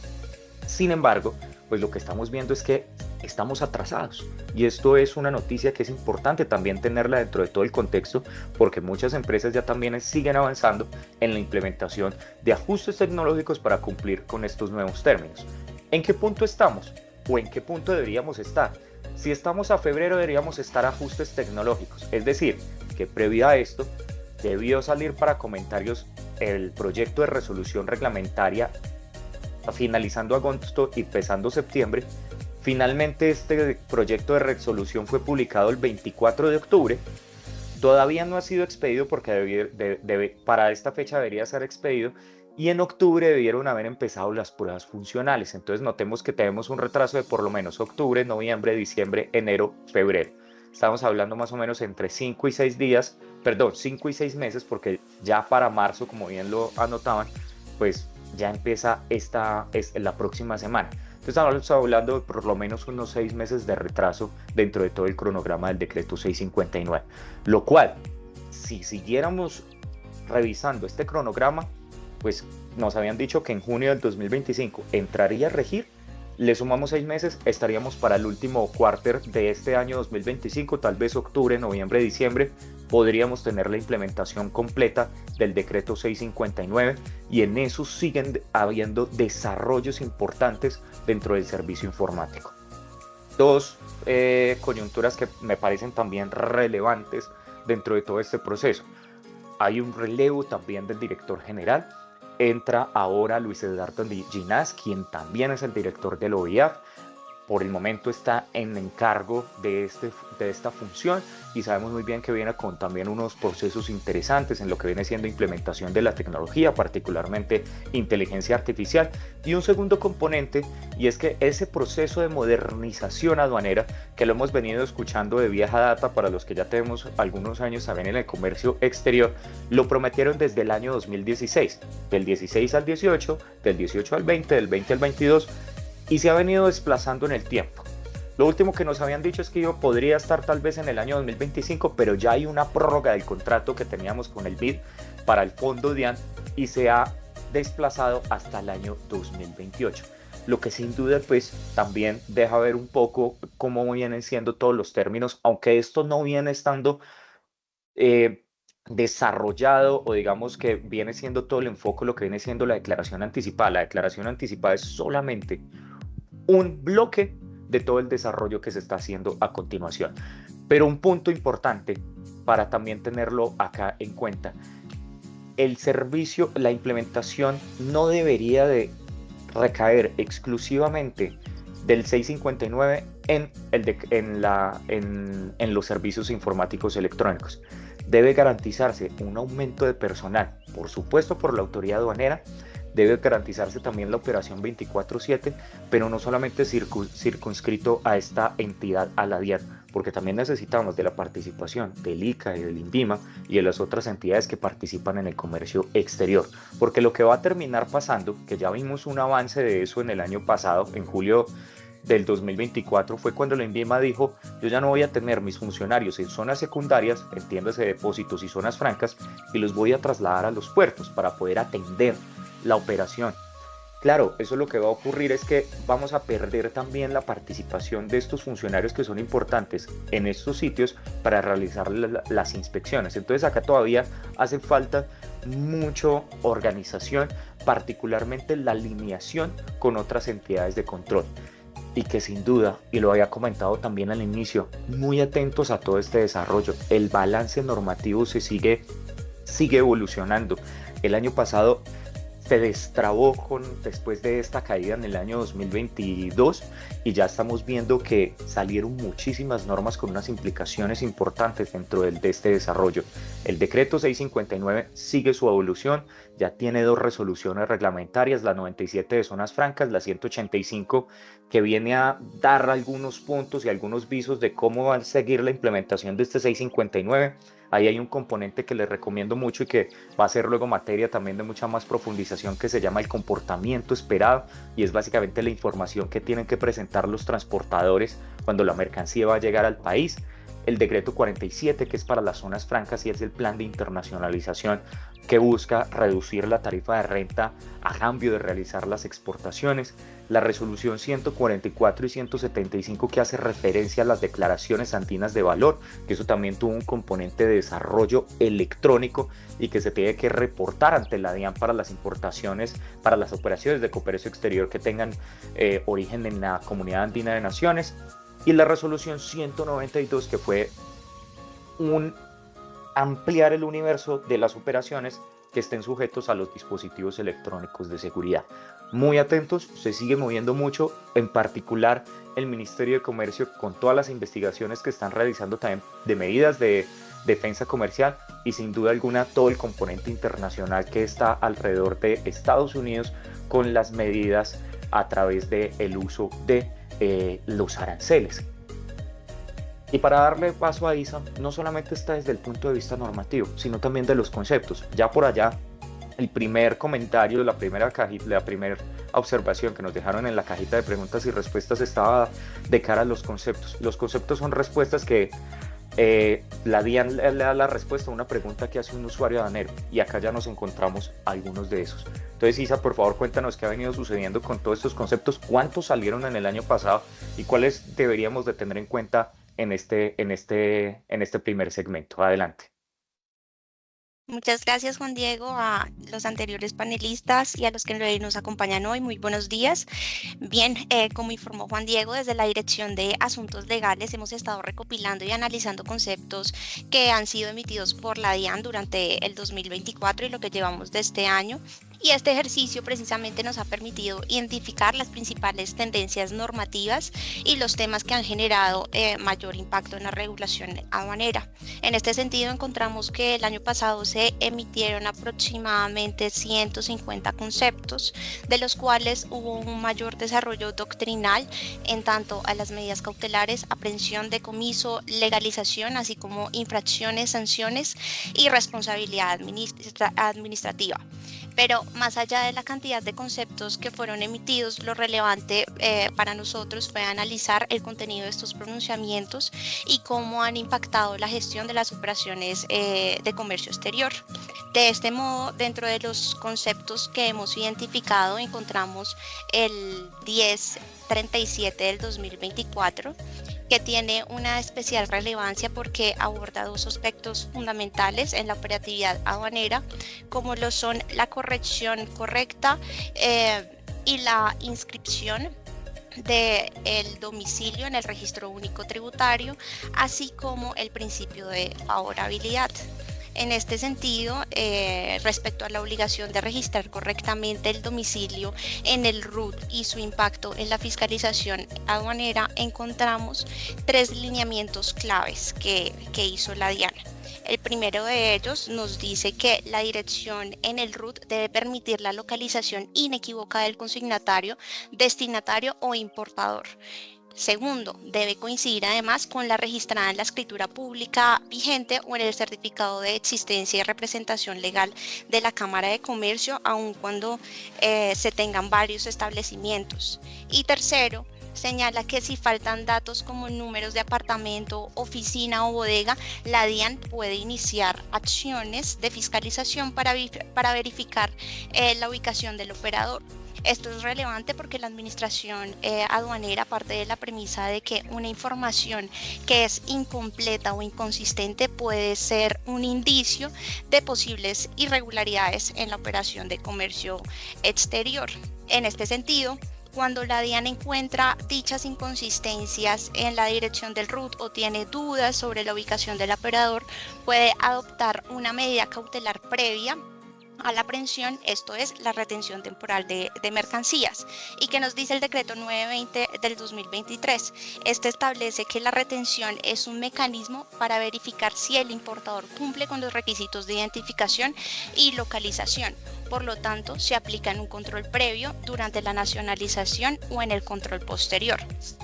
Sin embargo, pues lo que estamos viendo es que estamos atrasados, y esto es una noticia que es importante también tenerla dentro de todo el contexto, porque muchas empresas ya también siguen avanzando en la implementación de ajustes tecnológicos para cumplir con estos nuevos términos. ¿En qué punto estamos? ¿O en qué punto deberíamos estar? Si estamos a febrero, deberíamos estar a ajustes tecnológicos, es decir, que previo a esto debió salir para comentarios el proyecto de resolución reglamentaria finalizando agosto y empezando septiembre. Finalmente este proyecto de resolución fue publicado el 24 de octubre. Todavía no ha sido expedido porque para esta fecha debería ser expedido, y en octubre debieron haber empezado las pruebas funcionales. Entonces notemos que tenemos un retraso de por lo menos octubre, noviembre, diciembre, enero, febrero. Estamos hablando más o menos entre 5 y 6 meses, porque ya para marzo, como bien lo anotaban, pues ya empieza la próxima semana. Entonces estamos hablando de por lo menos unos 6 meses de retraso dentro de todo el cronograma del decreto 659. Lo cual, si siguiéramos revisando este cronograma, pues nos habían dicho que en junio del 2025 entraría a regir. Le sumamos 6 meses, estaríamos para el último cuarter de este año 2025, tal vez octubre, noviembre, diciembre, podríamos tener la implementación completa del decreto 659, y en eso siguen habiendo desarrollos importantes dentro del servicio informático. Dos coyunturas que me parecen también relevantes dentro de todo este proceso. Hay un relevo también del director general. Entra ahora Luis Eduardo Ginás, quien también es el director del OIAF. Por el momento está en encargo de parte de esta función y sabemos muy bien que viene con también unos procesos interesantes en lo que viene siendo implementación de la tecnología, particularmente inteligencia artificial. Y un segundo componente, y es que ese proceso de modernización aduanera, que lo hemos venido escuchando de vieja data para los que ya tenemos algunos años también en el comercio exterior, lo prometieron desde el año 2016, del 16 al 18, del 18 al 20, del 20 al 22, y se ha venido desplazando en el tiempo. Lo último que nos habían dicho es que yo podría estar tal vez en el año 2025, pero ya hay una prórroga del contrato que teníamos con el BID para el fondo DIAN y se ha desplazado hasta el año 2028. Lo que sin duda pues también deja ver un poco cómo vienen siendo todos los términos, aunque esto no viene estando desarrollado, o digamos que viene siendo todo el enfoque lo que viene siendo la declaración anticipada. La declaración anticipada es solamente un bloque de todo el desarrollo que se está haciendo a continuación. Pero un punto importante para también tenerlo acá en cuenta: el servicio, la implementación no debería de recaer exclusivamente del 659 en los servicios informáticos electrónicos. Debe garantizarse un aumento de personal, por supuesto por la autoridad aduanera. Debe garantizarse también la operación 24/7, pero no solamente circunscrito a esta entidad, a la DIAN, porque también necesitamos de la participación del ICA y del INVIMA y de las otras entidades que participan en el comercio exterior, porque lo que va a terminar pasando, que ya vimos un avance de eso en el año pasado, en julio del 2024, fue cuando la INVIMA dijo: yo ya no voy a tener mis funcionarios en zonas secundarias, entiéndase depósitos y zonas francas, y los voy a trasladar a los puertos para poder atender la operación. Claro, eso lo que va a ocurrir es que vamos a perder también la participación de estos funcionarios que son importantes en estos sitios para realizar las inspecciones. Entonces acá todavía hace falta mucha organización, particularmente la alineación con otras entidades de control. Y que sin duda, y lo había comentado también al inicio, muy atentos a todo este desarrollo. El balance normativo sigue evolucionando. El año pasado se destrabó después de esta caída en el año 2022 y ya estamos viendo que salieron muchísimas normas con unas implicaciones importantes dentro de este desarrollo. El decreto 659 sigue su evolución, ya tiene 2 resoluciones reglamentarias, la 97 de zonas francas, la 185 que viene a dar algunos puntos y algunos visos de cómo va a seguir la implementación de este 659. Ahí hay un componente que les recomiendo mucho y que va a ser luego materia también de mucha más profundización, que se llama el comportamiento esperado, y es básicamente la información que tienen que presentar los transportadores cuando la mercancía va a llegar al país. El decreto 47, que es para las zonas francas y es el plan de internacionalización que busca reducir la tarifa de renta a cambio de realizar las exportaciones. La resolución 144 y 175, que hace referencia a las declaraciones andinas de valor, que eso también tuvo un componente de desarrollo electrónico y que se tiene que reportar ante la DIAN para las importaciones, para las operaciones de comercio exterior que tengan origen en la Comunidad Andina de Naciones. Y la resolución 192, que fue ampliar el universo de las operaciones que estén sujetos a los dispositivos electrónicos de seguridad. Muy atentos, se sigue moviendo mucho, en particular el Ministerio de Comercio con todas las investigaciones que están realizando también de medidas de defensa comercial, y sin duda alguna todo el componente internacional que está alrededor de Estados Unidos con las medidas a través del uso de los aranceles. Y para darle paso a Isa, no solamente está desde el punto de vista normativo, sino también de los conceptos. Ya por allá, el primer comentario, la primera observación que nos dejaron en la cajita de preguntas y respuestas estaba de cara a los conceptos. Los conceptos son respuestas que la DIAN le da la respuesta a una pregunta que hace un usuario aduanero, y acá ya nos encontramos algunos de esos. Entonces, Isa, por favor, cuéntanos qué ha venido sucediendo con todos estos conceptos, cuántos salieron en el año pasado y cuáles deberíamos de tener en cuenta en este primer segmento. Adelante. Muchas gracias, Juan Diego, a los anteriores panelistas y a los que nos acompañan hoy. Muy buenos días. Bien, como informó Juan Diego, desde la Dirección de Asuntos Legales hemos estado recopilando y analizando conceptos que han sido emitidos por la DIAN durante el 2024 y lo que llevamos de este año. Y este ejercicio precisamente nos ha permitido identificar las principales tendencias normativas y los temas que han generado mayor impacto en la regulación aduanera. En este sentido, encontramos que el año pasado se emitieron aproximadamente 150 conceptos, de los cuales hubo un mayor desarrollo doctrinal en tanto a las medidas cautelares, aprehensión, decomiso, legalización, así como infracciones, sanciones y responsabilidad administrativa. Pero más allá de la cantidad de conceptos que fueron emitidos, lo relevante para nosotros fue analizar el contenido de estos pronunciamientos y cómo han impactado la gestión de las operaciones de comercio exterior. De este modo, dentro de los conceptos que hemos identificado, encontramos el 1037 del 2024, que tiene una especial relevancia porque aborda dos aspectos fundamentales en la operatividad aduanera, como lo son la corrección correcta y la inscripción del domicilio en el registro único tributario, así como el principio de favorabilidad. En este sentido, respecto a la obligación de registrar correctamente el domicilio en el RUT y su impacto en la fiscalización aduanera, encontramos tres lineamientos claves que hizo la DIAN. El primero de ellos nos dice que la dirección en el RUT debe permitir la localización inequívoca del consignatario, destinatario o importador. Segundo, debe coincidir además con la registrada en la escritura pública vigente o en el certificado de existencia y representación legal de la Cámara de Comercio, aun cuando se tengan varios establecimientos. Y tercero, señala que si faltan datos como números de apartamento, oficina o bodega, la DIAN puede iniciar acciones de fiscalización para verificar la ubicación del operador. Esto es relevante porque la administración aduanera parte de la premisa de que una información que es incompleta o inconsistente puede ser un indicio de posibles irregularidades en la operación de comercio exterior. En este sentido, cuando la DIAN encuentra dichas inconsistencias en la dirección del RUT o tiene dudas sobre la ubicación del operador, puede adoptar una medida cautelar previa a la aprehensión, esto es la retención temporal de mercancías. ¿Y qué nos dice el decreto 920 del 2023? Este establece que la retención es un mecanismo para verificar si el importador cumple con los requisitos de identificación y localización. Por lo tanto, se aplica en un control previo, durante la nacionalización o en el control posterior.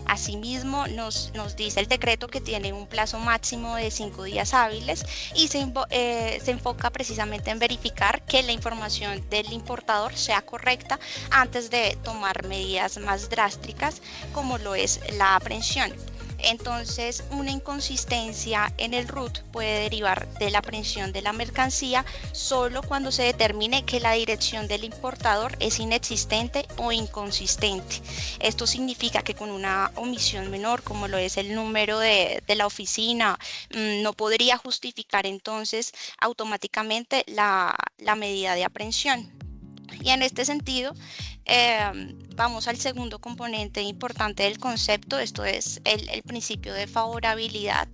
Asimismo, nos dice el decreto que tiene un plazo máximo de 5 días hábiles y se enfoca precisamente en verificar que la información del importador sea correcta antes de tomar medidas más drásticas, como lo es la aprehensión. Entonces, una inconsistencia en el RUT puede derivar de la aprehensión de la mercancía solo cuando se determine que la dirección del importador es inexistente o inconsistente. Esto significa que con una omisión menor, como lo es el número de la oficina, no podría justificar entonces automáticamente la medida de aprehensión. Y en este sentido, vamos al segundo componente importante del concepto, esto es el principio de favorabilidad,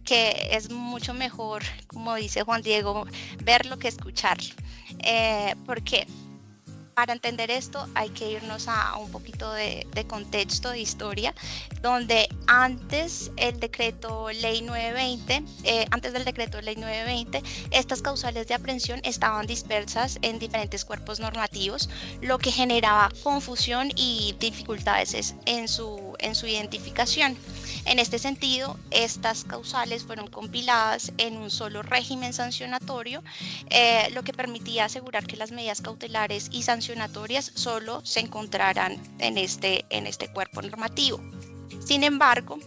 que es mucho mejor, como dice Juan Diego, verlo que escucharlo. ¿Por qué? Para entender esto hay que irnos a un poquito de contexto, de historia, donde antes del decreto ley 920, estas causales de aprehensión estaban dispersas en diferentes cuerpos normativos, lo que generaba confusión y dificultades en su identificación. En este sentido, estas causales fueron compiladas en un solo régimen sancionatorio, lo que permitía asegurar que las medidas cautelares y sancionatorias solo se encontraran en este cuerpo normativo. Sin embargo,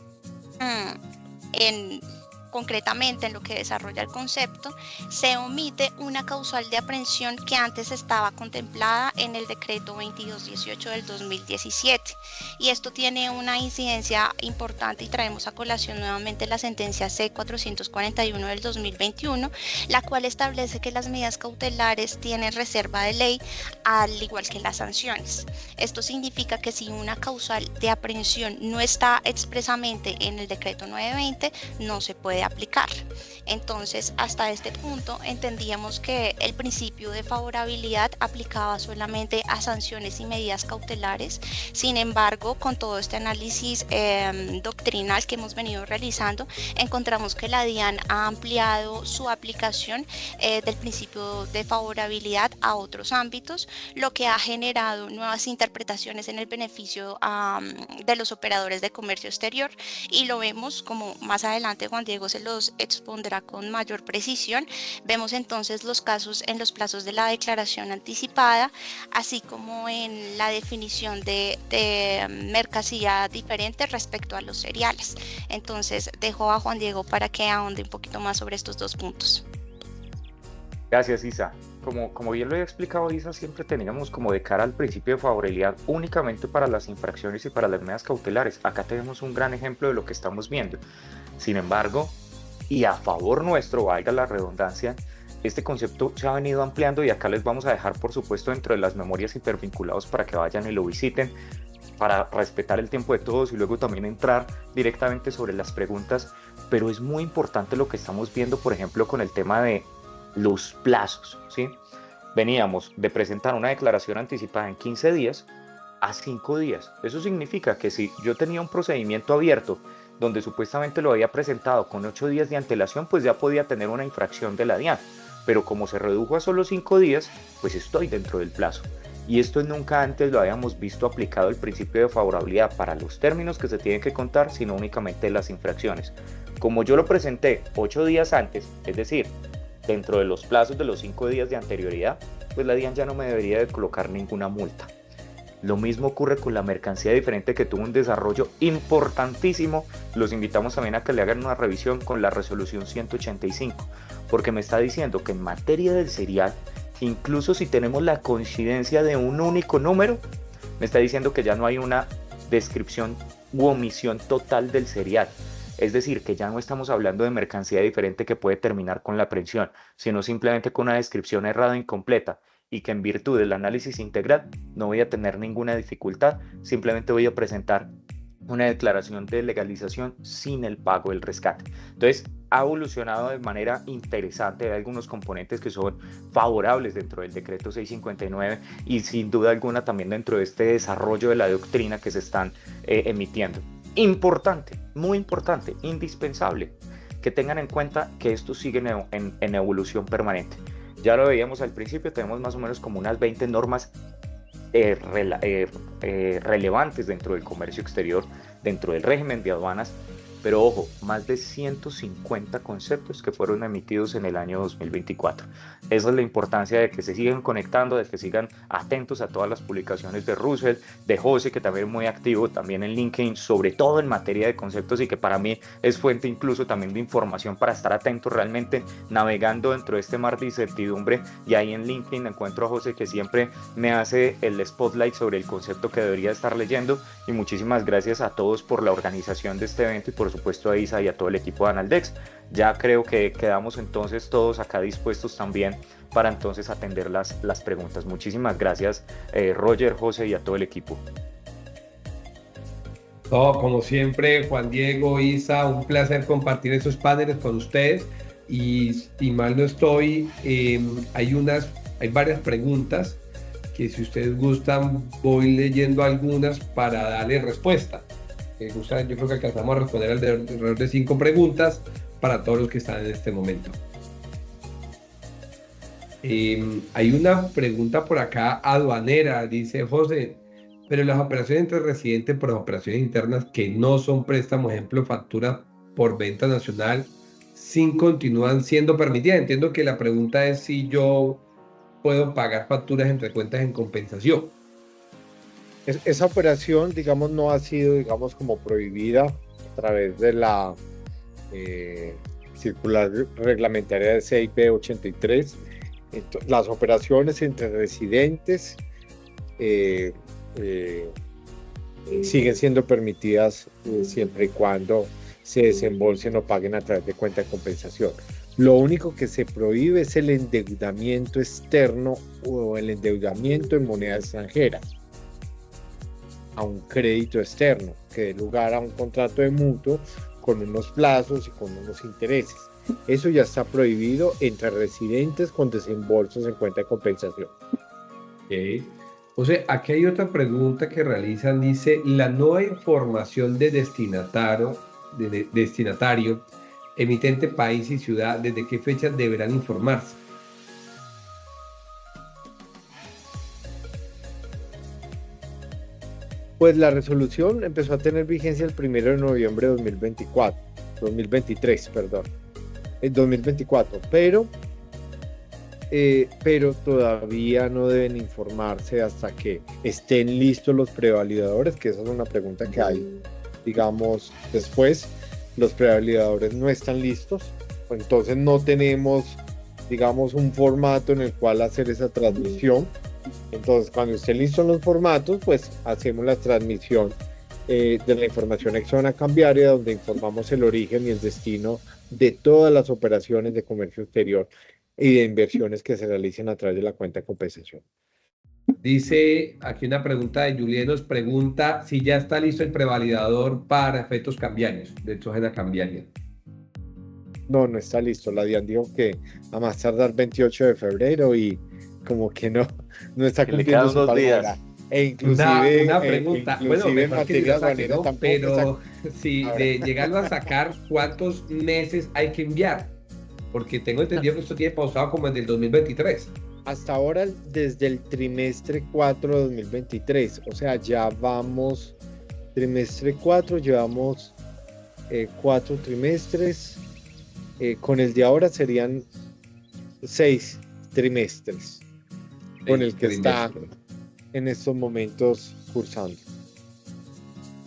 concretamente en lo que desarrolla el concepto, se omite una causal de aprehensión que antes estaba contemplada en el decreto 2218 del 2017, y esto tiene una incidencia importante y traemos a colación nuevamente la sentencia C441 del 2021, la cual establece que las medidas cautelares tienen reserva de ley al igual que las sanciones. Esto significa que si una causal de aprehensión no está expresamente en el decreto 920, no se puede puede aplicar. Entonces, hasta este punto entendíamos que el principio de favorabilidad aplicaba solamente a sanciones y medidas cautelares. Sin embargo, con todo este análisis doctrinal que hemos venido realizando, encontramos que la DIAN ha ampliado su aplicación del principio de favorabilidad a otros ámbitos, lo que ha generado nuevas interpretaciones en el beneficio de los operadores de comercio exterior, y lo vemos como más adelante Juan Diego se los expondrá con mayor precisión. Vemos entonces los casos en los plazos de la declaración anticipada, así como en la definición de mercancía diferente respecto a los cereales. Entonces dejo a Juan Diego para que ahonde un poquito más sobre estos dos puntos. Gracias, Isa. Como bien lo he explicado, Isa, siempre teníamos como de cara al principio de favorabilidad únicamente para las infracciones y para las medidas cautelares. Acá tenemos un gran ejemplo de lo que estamos viendo. Sin embargo, y a favor nuestro, valga la redundancia, este concepto se ha venido ampliando, y acá les vamos a dejar, por supuesto, dentro de las memorias hipervinculados para que vayan y lo visiten, para respetar el tiempo de todos y luego también entrar directamente sobre las preguntas. Pero es muy importante lo que estamos viendo, por ejemplo, con el tema de los plazos, ¿sí? Veníamos de presentar una declaración anticipada en 15 días a 5 días. Eso significa que si yo tenía un procedimiento abierto donde supuestamente lo había presentado con 8 días de antelación, pues ya podía tener una infracción de la DIAN. Pero como se redujo a solo 5 días, pues estoy dentro del plazo. Y esto nunca antes lo habíamos visto aplicado el principio de favorabilidad para los términos que se tienen que contar, sino únicamente las infracciones. Como yo lo presenté 8 días antes, es decir, dentro de los plazos de los 5 días de anterioridad, pues la DIAN ya no me debería de colocar ninguna multa. Lo mismo ocurre con la mercancía diferente, que tuvo un desarrollo importantísimo. Los invitamos también a que le hagan una revisión con la resolución 185, porque me está diciendo que en materia del cereal, incluso si tenemos la coincidencia de un único número, me está diciendo que ya no hay una descripción u omisión total del cereal. Es decir, que ya no estamos hablando de mercancía diferente que puede terminar con la aprehensión, sino simplemente con una descripción errada e incompleta, y que en virtud del análisis integral no voy a tener ninguna dificultad, simplemente voy a presentar una declaración de legalización sin el pago del rescate. Entonces, ha evolucionado de manera interesante. Hay algunos componentes que son favorables dentro del decreto 659 y sin duda alguna también dentro de este desarrollo de la doctrina que se están emitiendo. Importante, muy importante, indispensable que tengan en cuenta que esto sigue en evolución permanente. Ya lo veíamos al principio, tenemos más o menos como unas 20 normas relevantes dentro del comercio exterior, dentro del régimen de aduanas, pero ojo, más de 150 conceptos que fueron emitidos en el año 2024. Esa es la importancia de que se sigan conectando, de que sigan atentos a todas las publicaciones de Russell, de José, que también es muy activo también en LinkedIn, sobre todo en materia de conceptos, y que para mí es fuente incluso también de información para estar atentos realmente navegando dentro de este mar de incertidumbre. Y ahí en LinkedIn encuentro a José, que siempre me hace el spotlight sobre el concepto que debería estar leyendo. Y muchísimas gracias a todos por la organización de este evento, y por supuesto a Isa y a todo el equipo de Analdex. Ya creo que quedamos entonces todos acá dispuestos también para entonces atender las preguntas. Muchísimas gracias, Roger, José y a todo el equipo. No, como siempre, Juan Diego, Isa, un placer compartir esos paneles con ustedes. Y si mal no estoy, hay varias preguntas que, si ustedes gustan, voy leyendo algunas para darle respuesta. Yo creo que alcanzamos a responder alrededor de 5 preguntas para todos los que están en este momento. Hay una pregunta por acá aduanera, dice José, pero las operaciones entre residentes por operaciones internas que no son préstamos, ejemplo, factura por venta nacional, sí continúan siendo permitidas. Entiendo que la pregunta es si yo puedo pagar facturas entre cuentas en compensación. Esa operación, digamos, no ha sido, digamos, como prohibida a través de la circular reglamentaria de CIP 83. Entonces, las operaciones entre residentes siguen siendo permitidas siempre y cuando se desembolsen o paguen a través de cuenta de compensación. Lo único que se prohíbe es el endeudamiento externo o el endeudamiento en moneda extranjera a un crédito externo que dé lugar a un contrato de mutuo con unos plazos y con unos intereses. Eso ya está prohibido entre residentes con desembolsos en cuenta de compensación. Ok. O sea, aquí hay otra pregunta que realizan, dice, la nueva información de destinatario, emitente, país y ciudad, ¿desde qué fecha deberán informarse? Pues la resolución empezó a tener vigencia el 1 de noviembre de 2023, perdón, en 2024, pero todavía no deben informarse hasta que estén listos los prevalidadores, que esa es una pregunta que hay, digamos, después. Los prevalidadores no están listos, entonces no tenemos, digamos, un formato en el cual hacer esa transmisión. Entonces, cuando estén listos los formatos, pues hacemos la transmisión de la información ex zona cambiaria, donde informamos el origen y el destino de todas las operaciones de comercio exterior y de inversiones que se realicen a través de la cuenta de compensación. Dice aquí una pregunta de Julián, nos pregunta si ya está listo el prevalidador para efectos cambiarios, de exógena cambiaria. No, no está listo. La DIAN dijo que a más tardar 28 de febrero y como que no está Que le cumpliendo quedan su 2 días. palabra. E inclusive, Una pregunta, bueno, inclusive en mejor que materia diga que aduanera no, tampoco pero está. si Ahora. de llegarlo a sacar, ¿cuántos meses hay que enviar? Porque tengo entendido que esto tiene pausado como desde el 2023. Hasta ahora, desde el trimestre 4 de 2023, o sea, ya vamos, trimestre 4, llevamos 4 trimestres, con el de ahora serían 6 trimestres, con el que está en estos momentos cursando.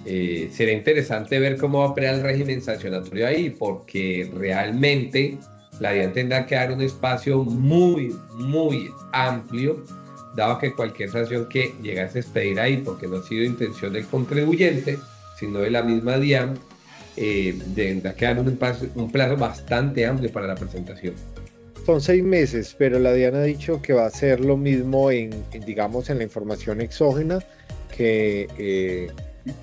Será interesante ver cómo va a operar el régimen sancionatorio ahí, porque realmente la DIAN tendrá que dar un espacio muy, muy amplio, dado que cualquier sanción que llegase a expedir ahí, porque no ha sido intención del contribuyente, sino de la misma DIAN, tendrá que dar un plazo bastante amplio para la presentación. Son 6 meses, pero la DIAN ha dicho que va a ser lo mismo digamos, en la información exógena, que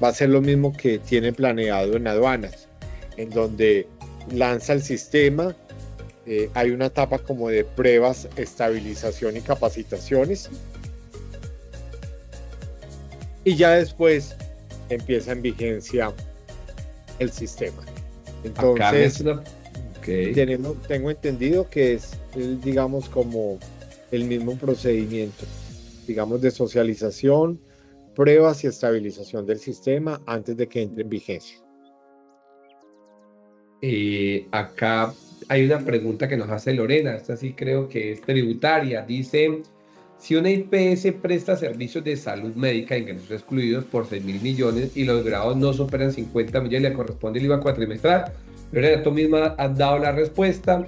va a ser lo mismo que tiene planeado en aduanas, en donde lanza el sistema. Hay una etapa como de pruebas, estabilización y capacitaciones, y ya después empieza en vigencia el sistema. Entonces, tengo entendido que es, digamos, como el mismo procedimiento, digamos, de socialización, pruebas y estabilización del sistema antes de que entre en vigencia. Acá hay una pregunta que nos hace Lorena, esta sí creo que es tributaria. Dice, si una IPS presta servicios de salud médica, ingresos excluidos por 6.000 millones y los grados no superan 50 millones, le corresponde el IVA cuatrimestral. Lorena, tú misma has dado la respuesta.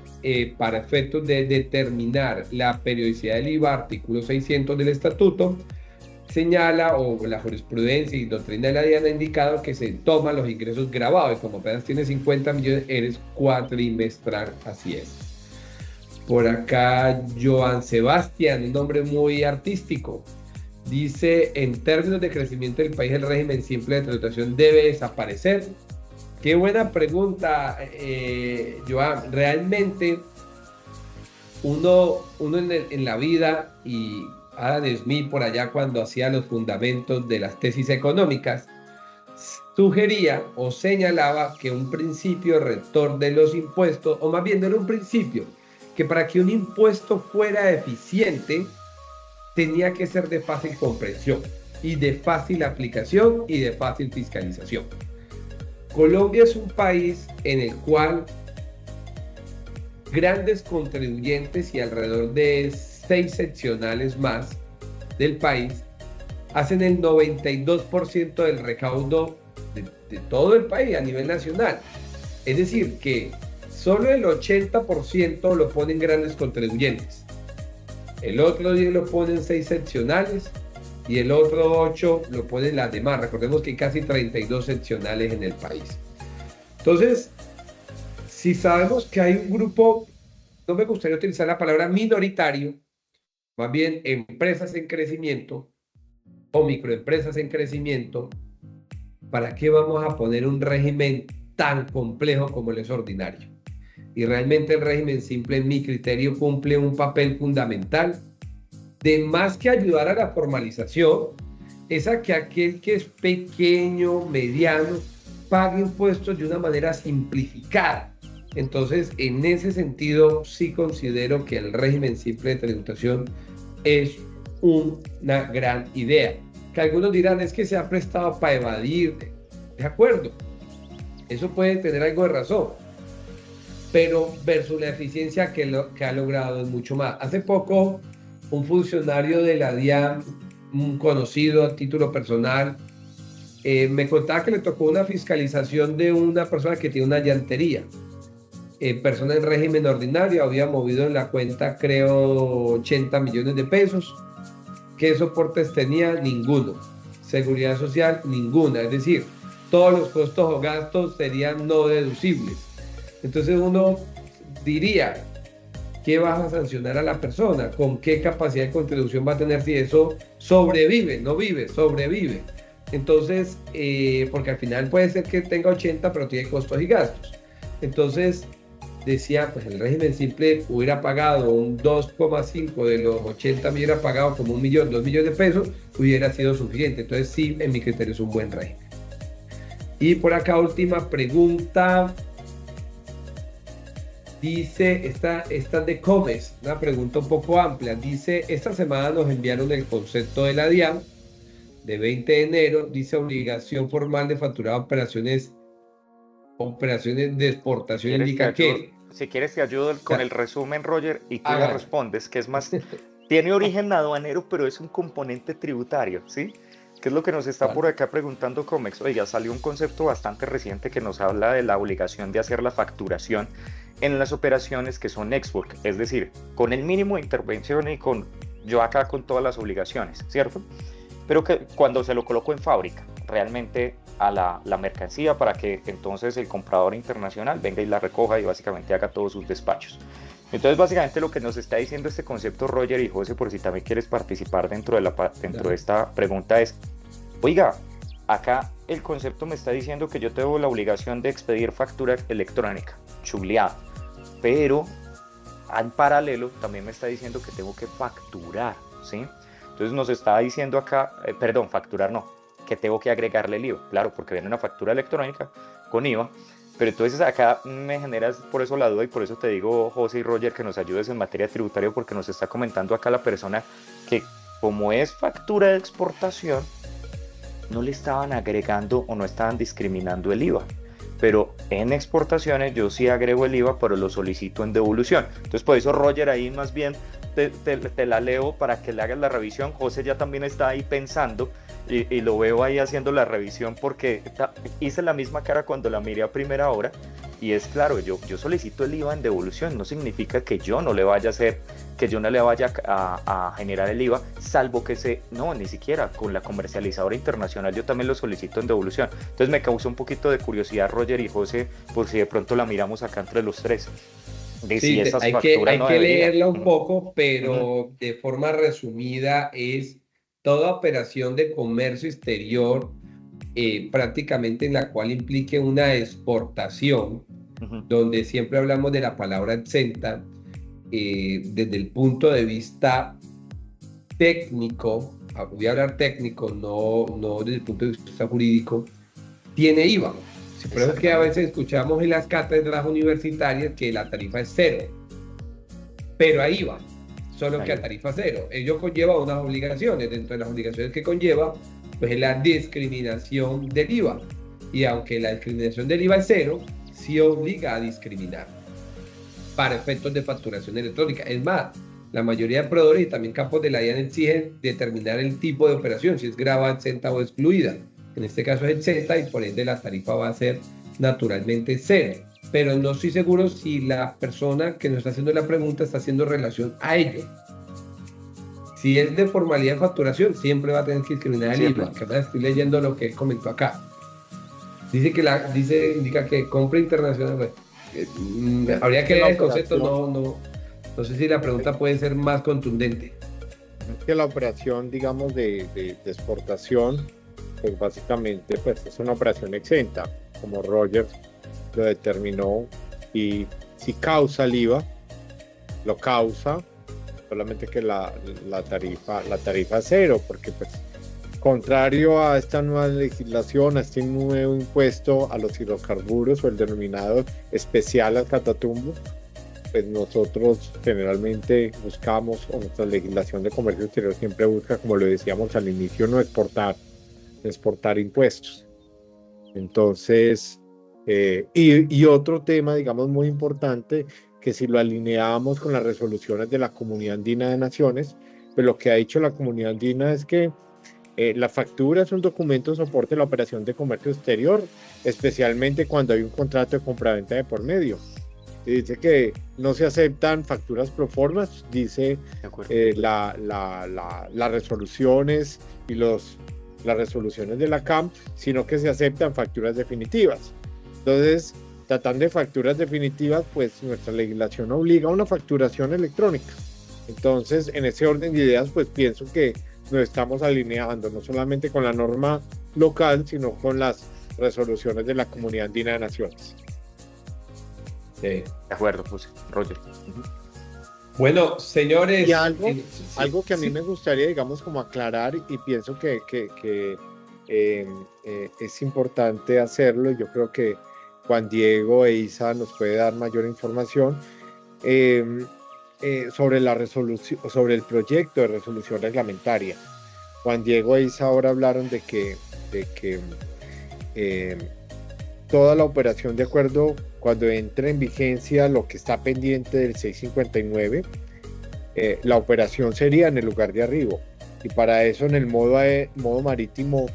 Para efectos de determinar la periodicidad del IVA, artículo 600 del estatuto, señala, o la jurisprudencia y doctrina de la DIAN ha indicado que se toman los ingresos grabados y como apenas tienes 50 millones, eres cuatrimestral, así es. Por acá, Joan Sebastián, un nombre muy artístico, dice, en términos de crecimiento del país, el régimen simple de tributación debe desaparecer. Qué buena pregunta, Joan. Realmente, uno en la vida, y Adam Smith por allá cuando hacía los fundamentos de las tesis económicas, sugería o señalaba que un principio rector de los impuestos, o más bien no era un principio, que para que un impuesto fuera eficiente tenía que ser de fácil comprensión y de fácil aplicación y de fácil fiscalización. Colombia es un país en el cual grandes contribuyentes y alrededor de 6 seccionales más del país hacen el 92% del recaudo de todo el país a nivel nacional. Es decir, que solo el 80% lo ponen grandes contribuyentes. El otro 10 lo ponen 6 seccionales y el otro 8 lo ponen las demás. Recordemos que hay casi 32 seccionales en el país. Entonces, si sabemos que hay un grupo, no me gustaría utilizar la palabra minoritario, más bien empresas en crecimiento o microempresas en crecimiento, ¿para qué vamos a poner un régimen tan complejo como el es ordinario. Y realmente el régimen simple, en mi criterio, cumple un papel fundamental de más que ayudar a la formalización, es a que aquel que es pequeño, mediano, pague impuestos de una manera simplificada. Entonces, en ese sentido, sí considero que el régimen simple de tributación es una gran idea. Que algunos dirán, es que se ha prestado para evadir. De acuerdo, eso puede tener algo de razón, pero versus la eficiencia que ha logrado es mucho más. Hace poco, un funcionario de la DIAN, un conocido a título personal, me contaba que le tocó una fiscalización de una persona que tiene una llantería. Persona en régimen ordinario, había movido en la cuenta, creo, 80 millones de pesos. ¿Qué soportes tenía? Ninguno. Seguridad social, ninguna. Es decir, todos los costos o gastos serían no deducibles. Entonces uno diría, ¿qué vas a sancionar a la persona? ¿Con qué capacidad de contribución va a tener si eso sobrevive? No vive, sobrevive. Entonces, porque al final puede ser que tenga 80, pero tiene costos y gastos. Entonces, decía, pues el régimen simple hubiera pagado un 2,5 de los 80, me hubiera pagado como 1 millón, 2 millones de pesos, hubiera sido suficiente. Entonces, sí, en mi criterio es un buen régimen. Y por acá, última pregunta. Dice, esta de Comes, una pregunta un poco amplia. Dice, esta semana nos enviaron el concepto de la DIAN de 20 de enero. Dice, obligación formal de facturar operaciones de exportación. Indica que... Si quieres te ayudo con el resumen, Roger, y tú le respondes, que es más, tiene origen aduanero, pero es un componente tributario, ¿sí? ¿Qué es lo que nos está por acá preguntando Comex? Oiga, salió un concepto bastante reciente que nos habla de la obligación de hacer la facturación en las operaciones que son export, es decir, con el mínimo de intervención y yo acá con todas las obligaciones, ¿cierto? Pero que cuando se lo coloco en fábrica, realmente a la mercancía para que entonces el comprador internacional venga y la recoja y básicamente haga todos sus despachos. Entonces básicamente lo que nos está diciendo este concepto, Roger y José, por si también quieres participar dentro de esta pregunta, es, oiga, acá el concepto me está diciendo que yo tengo la obligación de expedir factura electrónica, chuleado, pero en paralelo también me está diciendo que tengo que facturar, ¿sí? Entonces nos está diciendo acá, facturar no, que tengo que agregarle el IVA, claro, porque viene una factura electrónica con IVA, pero entonces acá me generas por eso la duda y por eso te digo, José y Roger, que nos ayudes en materia tributaria, porque nos está comentando acá la persona que como es factura de exportación, no le estaban agregando o no estaban discriminando el IVA. Pero en exportaciones yo sí agrego el IVA, pero lo solicito en devolución. Entonces por eso, Roger, ahí más bien te la leo para que le hagas la revisión. José ya también está ahí pensando y lo veo ahí haciendo la revisión porque hice la misma cara cuando la miré a primera hora. Y es claro, yo solicito el IVA en devolución, no significa que yo no le vaya a hacer, que yo no le vaya a generar el IVA, salvo que no, ni siquiera, con la comercializadora internacional yo también lo solicito en devolución. Entonces me causó un poquito de curiosidad, Roger y José, por si de pronto la miramos acá entre los tres. De sí, si hay que leerla un poco, pero de forma resumida es toda operación de comercio exterior, prácticamente en la cual implique una exportación, donde siempre hablamos de la palabra exenta, desde el punto de vista técnico, voy a hablar técnico, no desde el punto de vista jurídico, tiene IVA. Por eso es que a veces escuchamos en las cátedras universitarias que la tarifa es cero, pero a IVA, solo que a tarifa cero. Ello conlleva unas obligaciones, dentro de las obligaciones que conlleva, pues es la discriminación del IVA. Y aunque la discriminación del IVA es cero, sí obliga a discriminar para efectos de facturación electrónica. Es más, la mayoría de proveedores y también campos de la DIAN exigen determinar el tipo de operación, si es grabada, exenta o excluida. En este caso es exenta y por ende la tarifa va a ser naturalmente cero. Pero no estoy seguro si la persona que nos está haciendo la pregunta está haciendo relación a ello. Si es de formalidad de facturación, siempre va a tener que discriminar el IVA. Estoy leyendo lo que él comentó acá. Indica que compra internacional. Habría que leer el concepto, no sé si la pregunta puede ser más contundente. Es que la operación, digamos, de exportación, pues básicamente pues, es una operación exenta, como Roger lo determinó, y si causa el IVA, lo causa, solamente que la tarifa es cero, porque pues contrario a esta nueva legislación, a este nuevo impuesto a los hidrocarburos o el denominado especial al catatumbo, pues nosotros generalmente buscamos, o nuestra legislación de comercio exterior siempre busca, como lo decíamos al inicio, no exportar impuestos. Entonces, y otro tema, digamos, muy importante, que si lo alineamos con las resoluciones de la Comunidad Andina de Naciones, pues lo que ha dicho la Comunidad Andina es que la factura es un documento de soporte de la operación de comercio exterior, especialmente cuando hay un contrato de compraventa de por medio. Y dice que no se aceptan facturas pro forma, dice las resoluciones y las resoluciones de la CAM, sino que se aceptan facturas definitivas. Entonces, tratando de facturas definitivas, pues nuestra legislación obliga a una facturación electrónica. Entonces, en ese orden de ideas, pues pienso que nos estamos alineando no solamente con la norma local, sino con las resoluciones de la Comunidad Andina de Naciones. De acuerdo, José. Roger. Bueno, señores. Y algo que a mí me gustaría, digamos, como aclarar, y pienso que es importante hacerlo, y yo creo que Juan Diego e Isa nos puede dar mayor información sobre la resolución, sobre el proyecto de resolución reglamentaria. Juan Diego e Isa ahora hablaron de que toda la operación, de acuerdo, cuando entre en vigencia lo que está pendiente del 659, la operación sería en el lugar de arribo, y para eso en el modo marítimo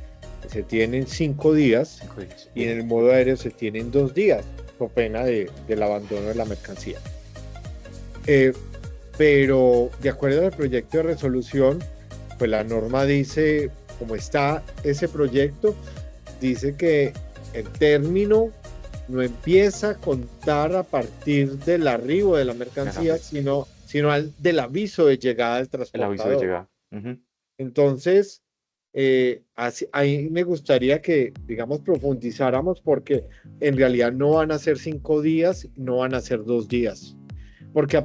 se tienen 5 días, y en el modo aéreo se tienen 2 días, con pena del abandono de la mercancía. Pero de acuerdo al proyecto de resolución, pues la norma dice, como está ese proyecto, dice que el término no empieza a contar a partir del arribo de la mercancía, sino del aviso de llegada del transportador. El aviso de llegada. Entonces, ahí me gustaría que, digamos, profundizáramos, porque en realidad no van a ser 5 días, no van a ser 2 días, porque el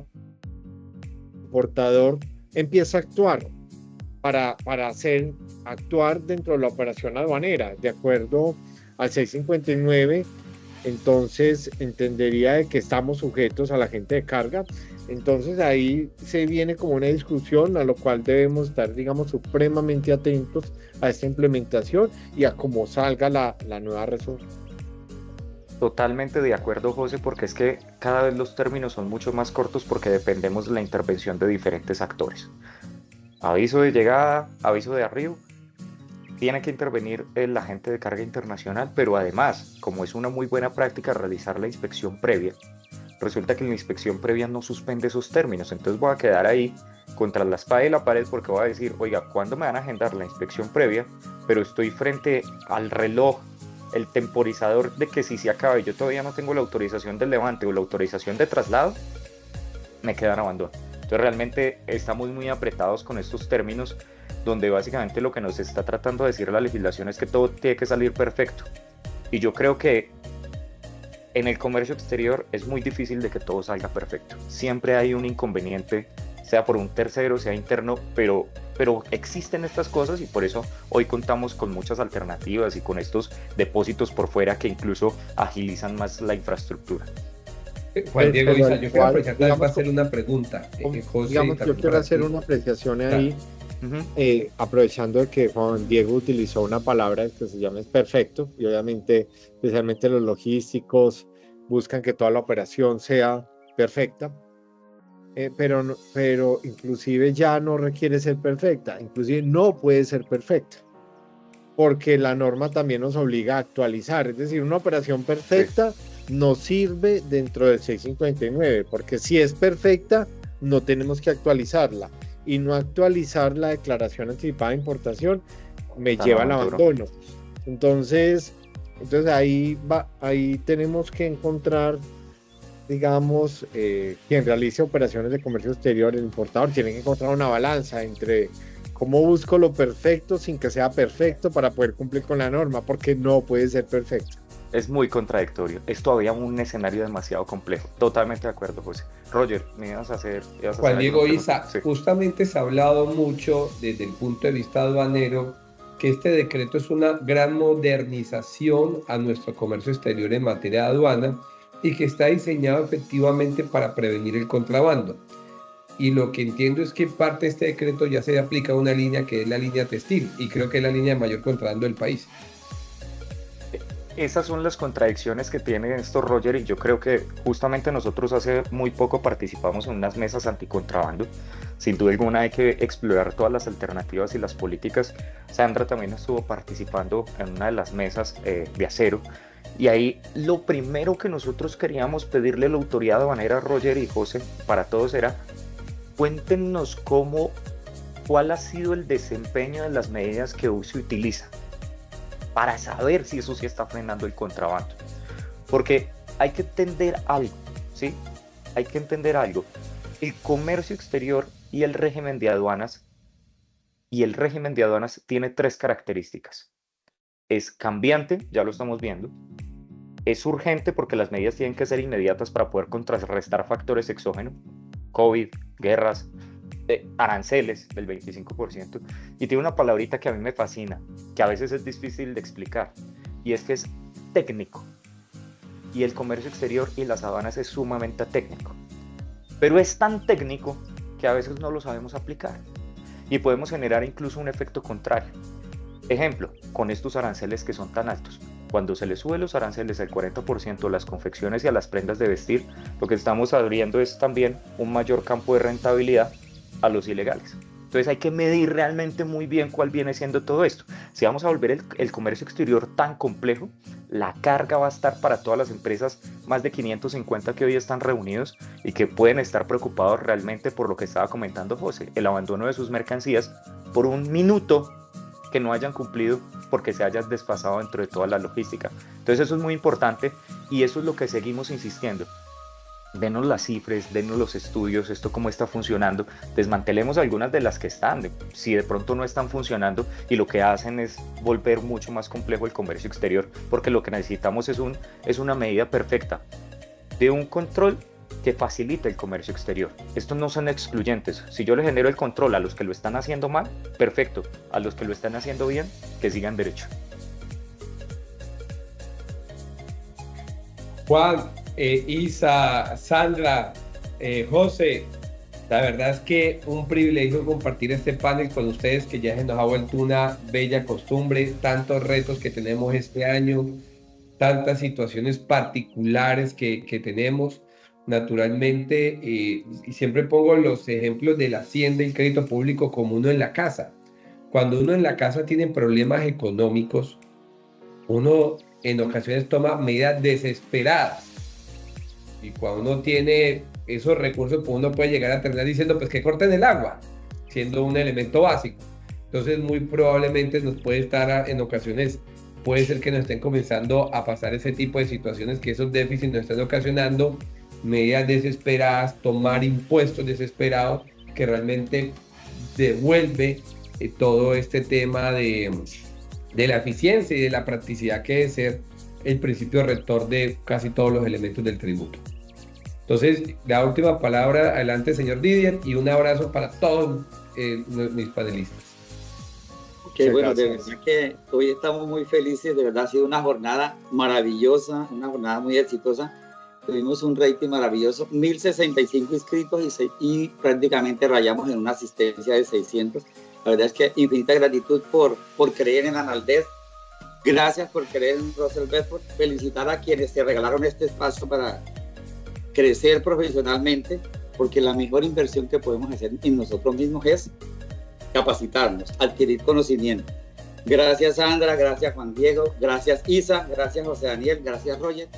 importador empieza a actuar para actuar dentro de la operación aduanera, de acuerdo al 659. Entonces entendería de que estamos sujetos al agente de carga. Entonces ahí se viene como una discusión a lo cual debemos estar, digamos, supremamente atentos a esta implementación y a cómo salga la nueva resolución. Totalmente de acuerdo, José, porque es que cada vez los términos son mucho más cortos porque dependemos de la intervención de diferentes actores. Aviso de llegada, aviso de arribo, tiene que intervenir el agente de carga internacional, pero además, como es una muy buena práctica realizar la inspección previa, resulta que la inspección previa no suspende esos términos. Entonces voy a quedar ahí contra la espada y la pared, porque voy a decir, oiga, ¿cuándo me van a agendar la inspección previa? Pero estoy frente al reloj, el temporizador de que si se acaba y yo todavía no tengo la autorización del levante o la autorización de traslado, me quedan abandono. Entonces realmente estamos muy apretados con estos términos, donde básicamente lo que nos está tratando de decir la legislación es que todo tiene que salir perfecto. Y yo creo que en el comercio exterior es muy difícil de que todo salga perfecto. Siempre hay un inconveniente, sea por un tercero, sea interno, pero existen estas cosas, y por eso hoy contamos con muchas alternativas y con estos depósitos por fuera que incluso agilizan más la infraestructura. Juan Diego, Isa, yo quiero aprovechar también para hacer una pregunta. José, digamos, yo quiero hacer una apreciación ahí, aprovechando de que Juan Diego utilizó una palabra que se llama perfecto, y obviamente, especialmente los logísticos, buscan que toda la operación sea perfecta, pero inclusive ya no requiere ser perfecta, inclusive no puede ser perfecta, porque la norma también nos obliga a actualizar. Es decir, una operación perfecta no sirve dentro del 659, porque si es perfecta no tenemos que actualizarla, y no actualizar la declaración anticipada de importación me lleva al abandono. Entonces ahí tenemos que encontrar, digamos, quien realice operaciones de comercio exterior, el importador, tiene que encontrar una balanza entre cómo busco lo perfecto sin que sea perfecto para poder cumplir con la norma, porque no puede ser perfecto. Es muy contradictorio. Es todavía un escenario demasiado complejo. Totalmente de acuerdo, José. Roger, me ibas a hacer Juan Diego, alguna Isa, pregunta. Sí. justamente se ha hablado mucho desde el punto de vista aduanero que este decreto es una gran modernización a nuestro comercio exterior en materia de aduana y que está diseñado efectivamente para prevenir el contrabando. Y lo que entiendo es que parte de este decreto ya se aplica a una línea que es la línea textil, y creo que es la línea de mayor contrabando del país. Esas son las contradicciones que tiene esto, Roger, y yo creo que justamente nosotros hace muy poco participamos en unas mesas anticontrabando. Sin duda alguna hay que explorar todas las alternativas y las políticas. Sandra también estuvo participando en una de las mesas de acero, y ahí lo primero que nosotros queríamos pedirle a la autoridad aduanera, Roger y José, para todos era: cuéntenos cuál ha sido el desempeño de las medidas que hoy se utilizan, para saber si eso sí está frenando el contrabando. Porque hay que entender algo, ¿sí? Hay que entender algo. El comercio exterior y el régimen de aduanas tiene 3 características. Es cambiante, ya lo estamos viendo. Es urgente porque las medidas tienen que ser inmediatas para poder contrarrestar factores exógenos, COVID, guerras, aranceles del 25%, y tiene una palabrita que a mí me fascina, que a veces es difícil de explicar, y es que es técnico. Y el comercio exterior y las aduanas es sumamente técnico, pero es tan técnico que a veces no lo sabemos aplicar y podemos generar incluso un efecto contrario. Ejemplo, con estos aranceles que son tan altos. Cuando se le sube los aranceles al 40% a las confecciones y a las prendas de vestir, lo que estamos abriendo es también un mayor campo de rentabilidad a los ilegales. Entonces hay que medir realmente muy bien cuál viene siendo todo esto. Si vamos a volver el comercio exterior tan complejo, la carga va a estar para todas las empresas, más de 550 que hoy están reunidos y que pueden estar preocupados realmente por lo que estaba comentando José, el abandono de sus mercancías por un minuto que no hayan cumplido porque se hayan desfasado dentro de toda la logística. Entonces eso es muy importante y eso es lo que seguimos insistiendo. Denos las cifras, denos los estudios, esto cómo está funcionando, desmantelemos algunas de las que están, si de pronto no están funcionando, y lo que hacen es volver mucho más complejo el comercio exterior, porque lo que necesitamos es una medida perfecta de un control que facilite el comercio exterior. Estos no son excluyentes. Si yo le genero el control a los que lo están haciendo mal, perfecto. A los que lo están haciendo bien, que sigan derecho. Juan, Isa, Sandra, José, la verdad es que un privilegio compartir este panel con ustedes, que ya se nos ha vuelto una bella costumbre, tantos retos que tenemos este año, tantas situaciones particulares que tenemos. Naturalmente, y siempre pongo los ejemplos de la hacienda y el crédito público como uno en la casa. Cuando uno en la casa tiene problemas económicos, uno en ocasiones toma medidas desesperadas. Y cuando uno tiene esos recursos, pues uno puede llegar a terminar diciendo pues que corten el agua, siendo un elemento básico. Entonces muy probablemente nos puede estar en ocasiones, puede ser que nos estén comenzando a pasar ese tipo de situaciones, que esos déficits nos están ocasionando medidas desesperadas, tomar impuestos desesperados, que realmente devuelve todo este tema de la eficiencia y de la practicidad que debe ser el principio rector de casi todos los elementos del tributo. Entonces, la última palabra, adelante, señor Didier, y un abrazo para todos mis panelistas. Okay, bueno, de verdad que hoy estamos muy felices, de verdad ha sido una jornada maravillosa, una jornada muy exitosa. Tuvimos un rating maravilloso, 1065 inscritos y prácticamente rayamos en una asistencia de 600. La verdad es que infinita gratitud por creer en Analdesk. Gracias por creer en Russell Bedford. Felicitar a quienes se regalaron este espacio para crecer profesionalmente, porque la mejor inversión que podemos hacer en nosotros mismos es capacitarnos, adquirir conocimiento. Gracias Sandra, gracias Juan Diego, gracias Isa, gracias José Daniel, gracias Roger.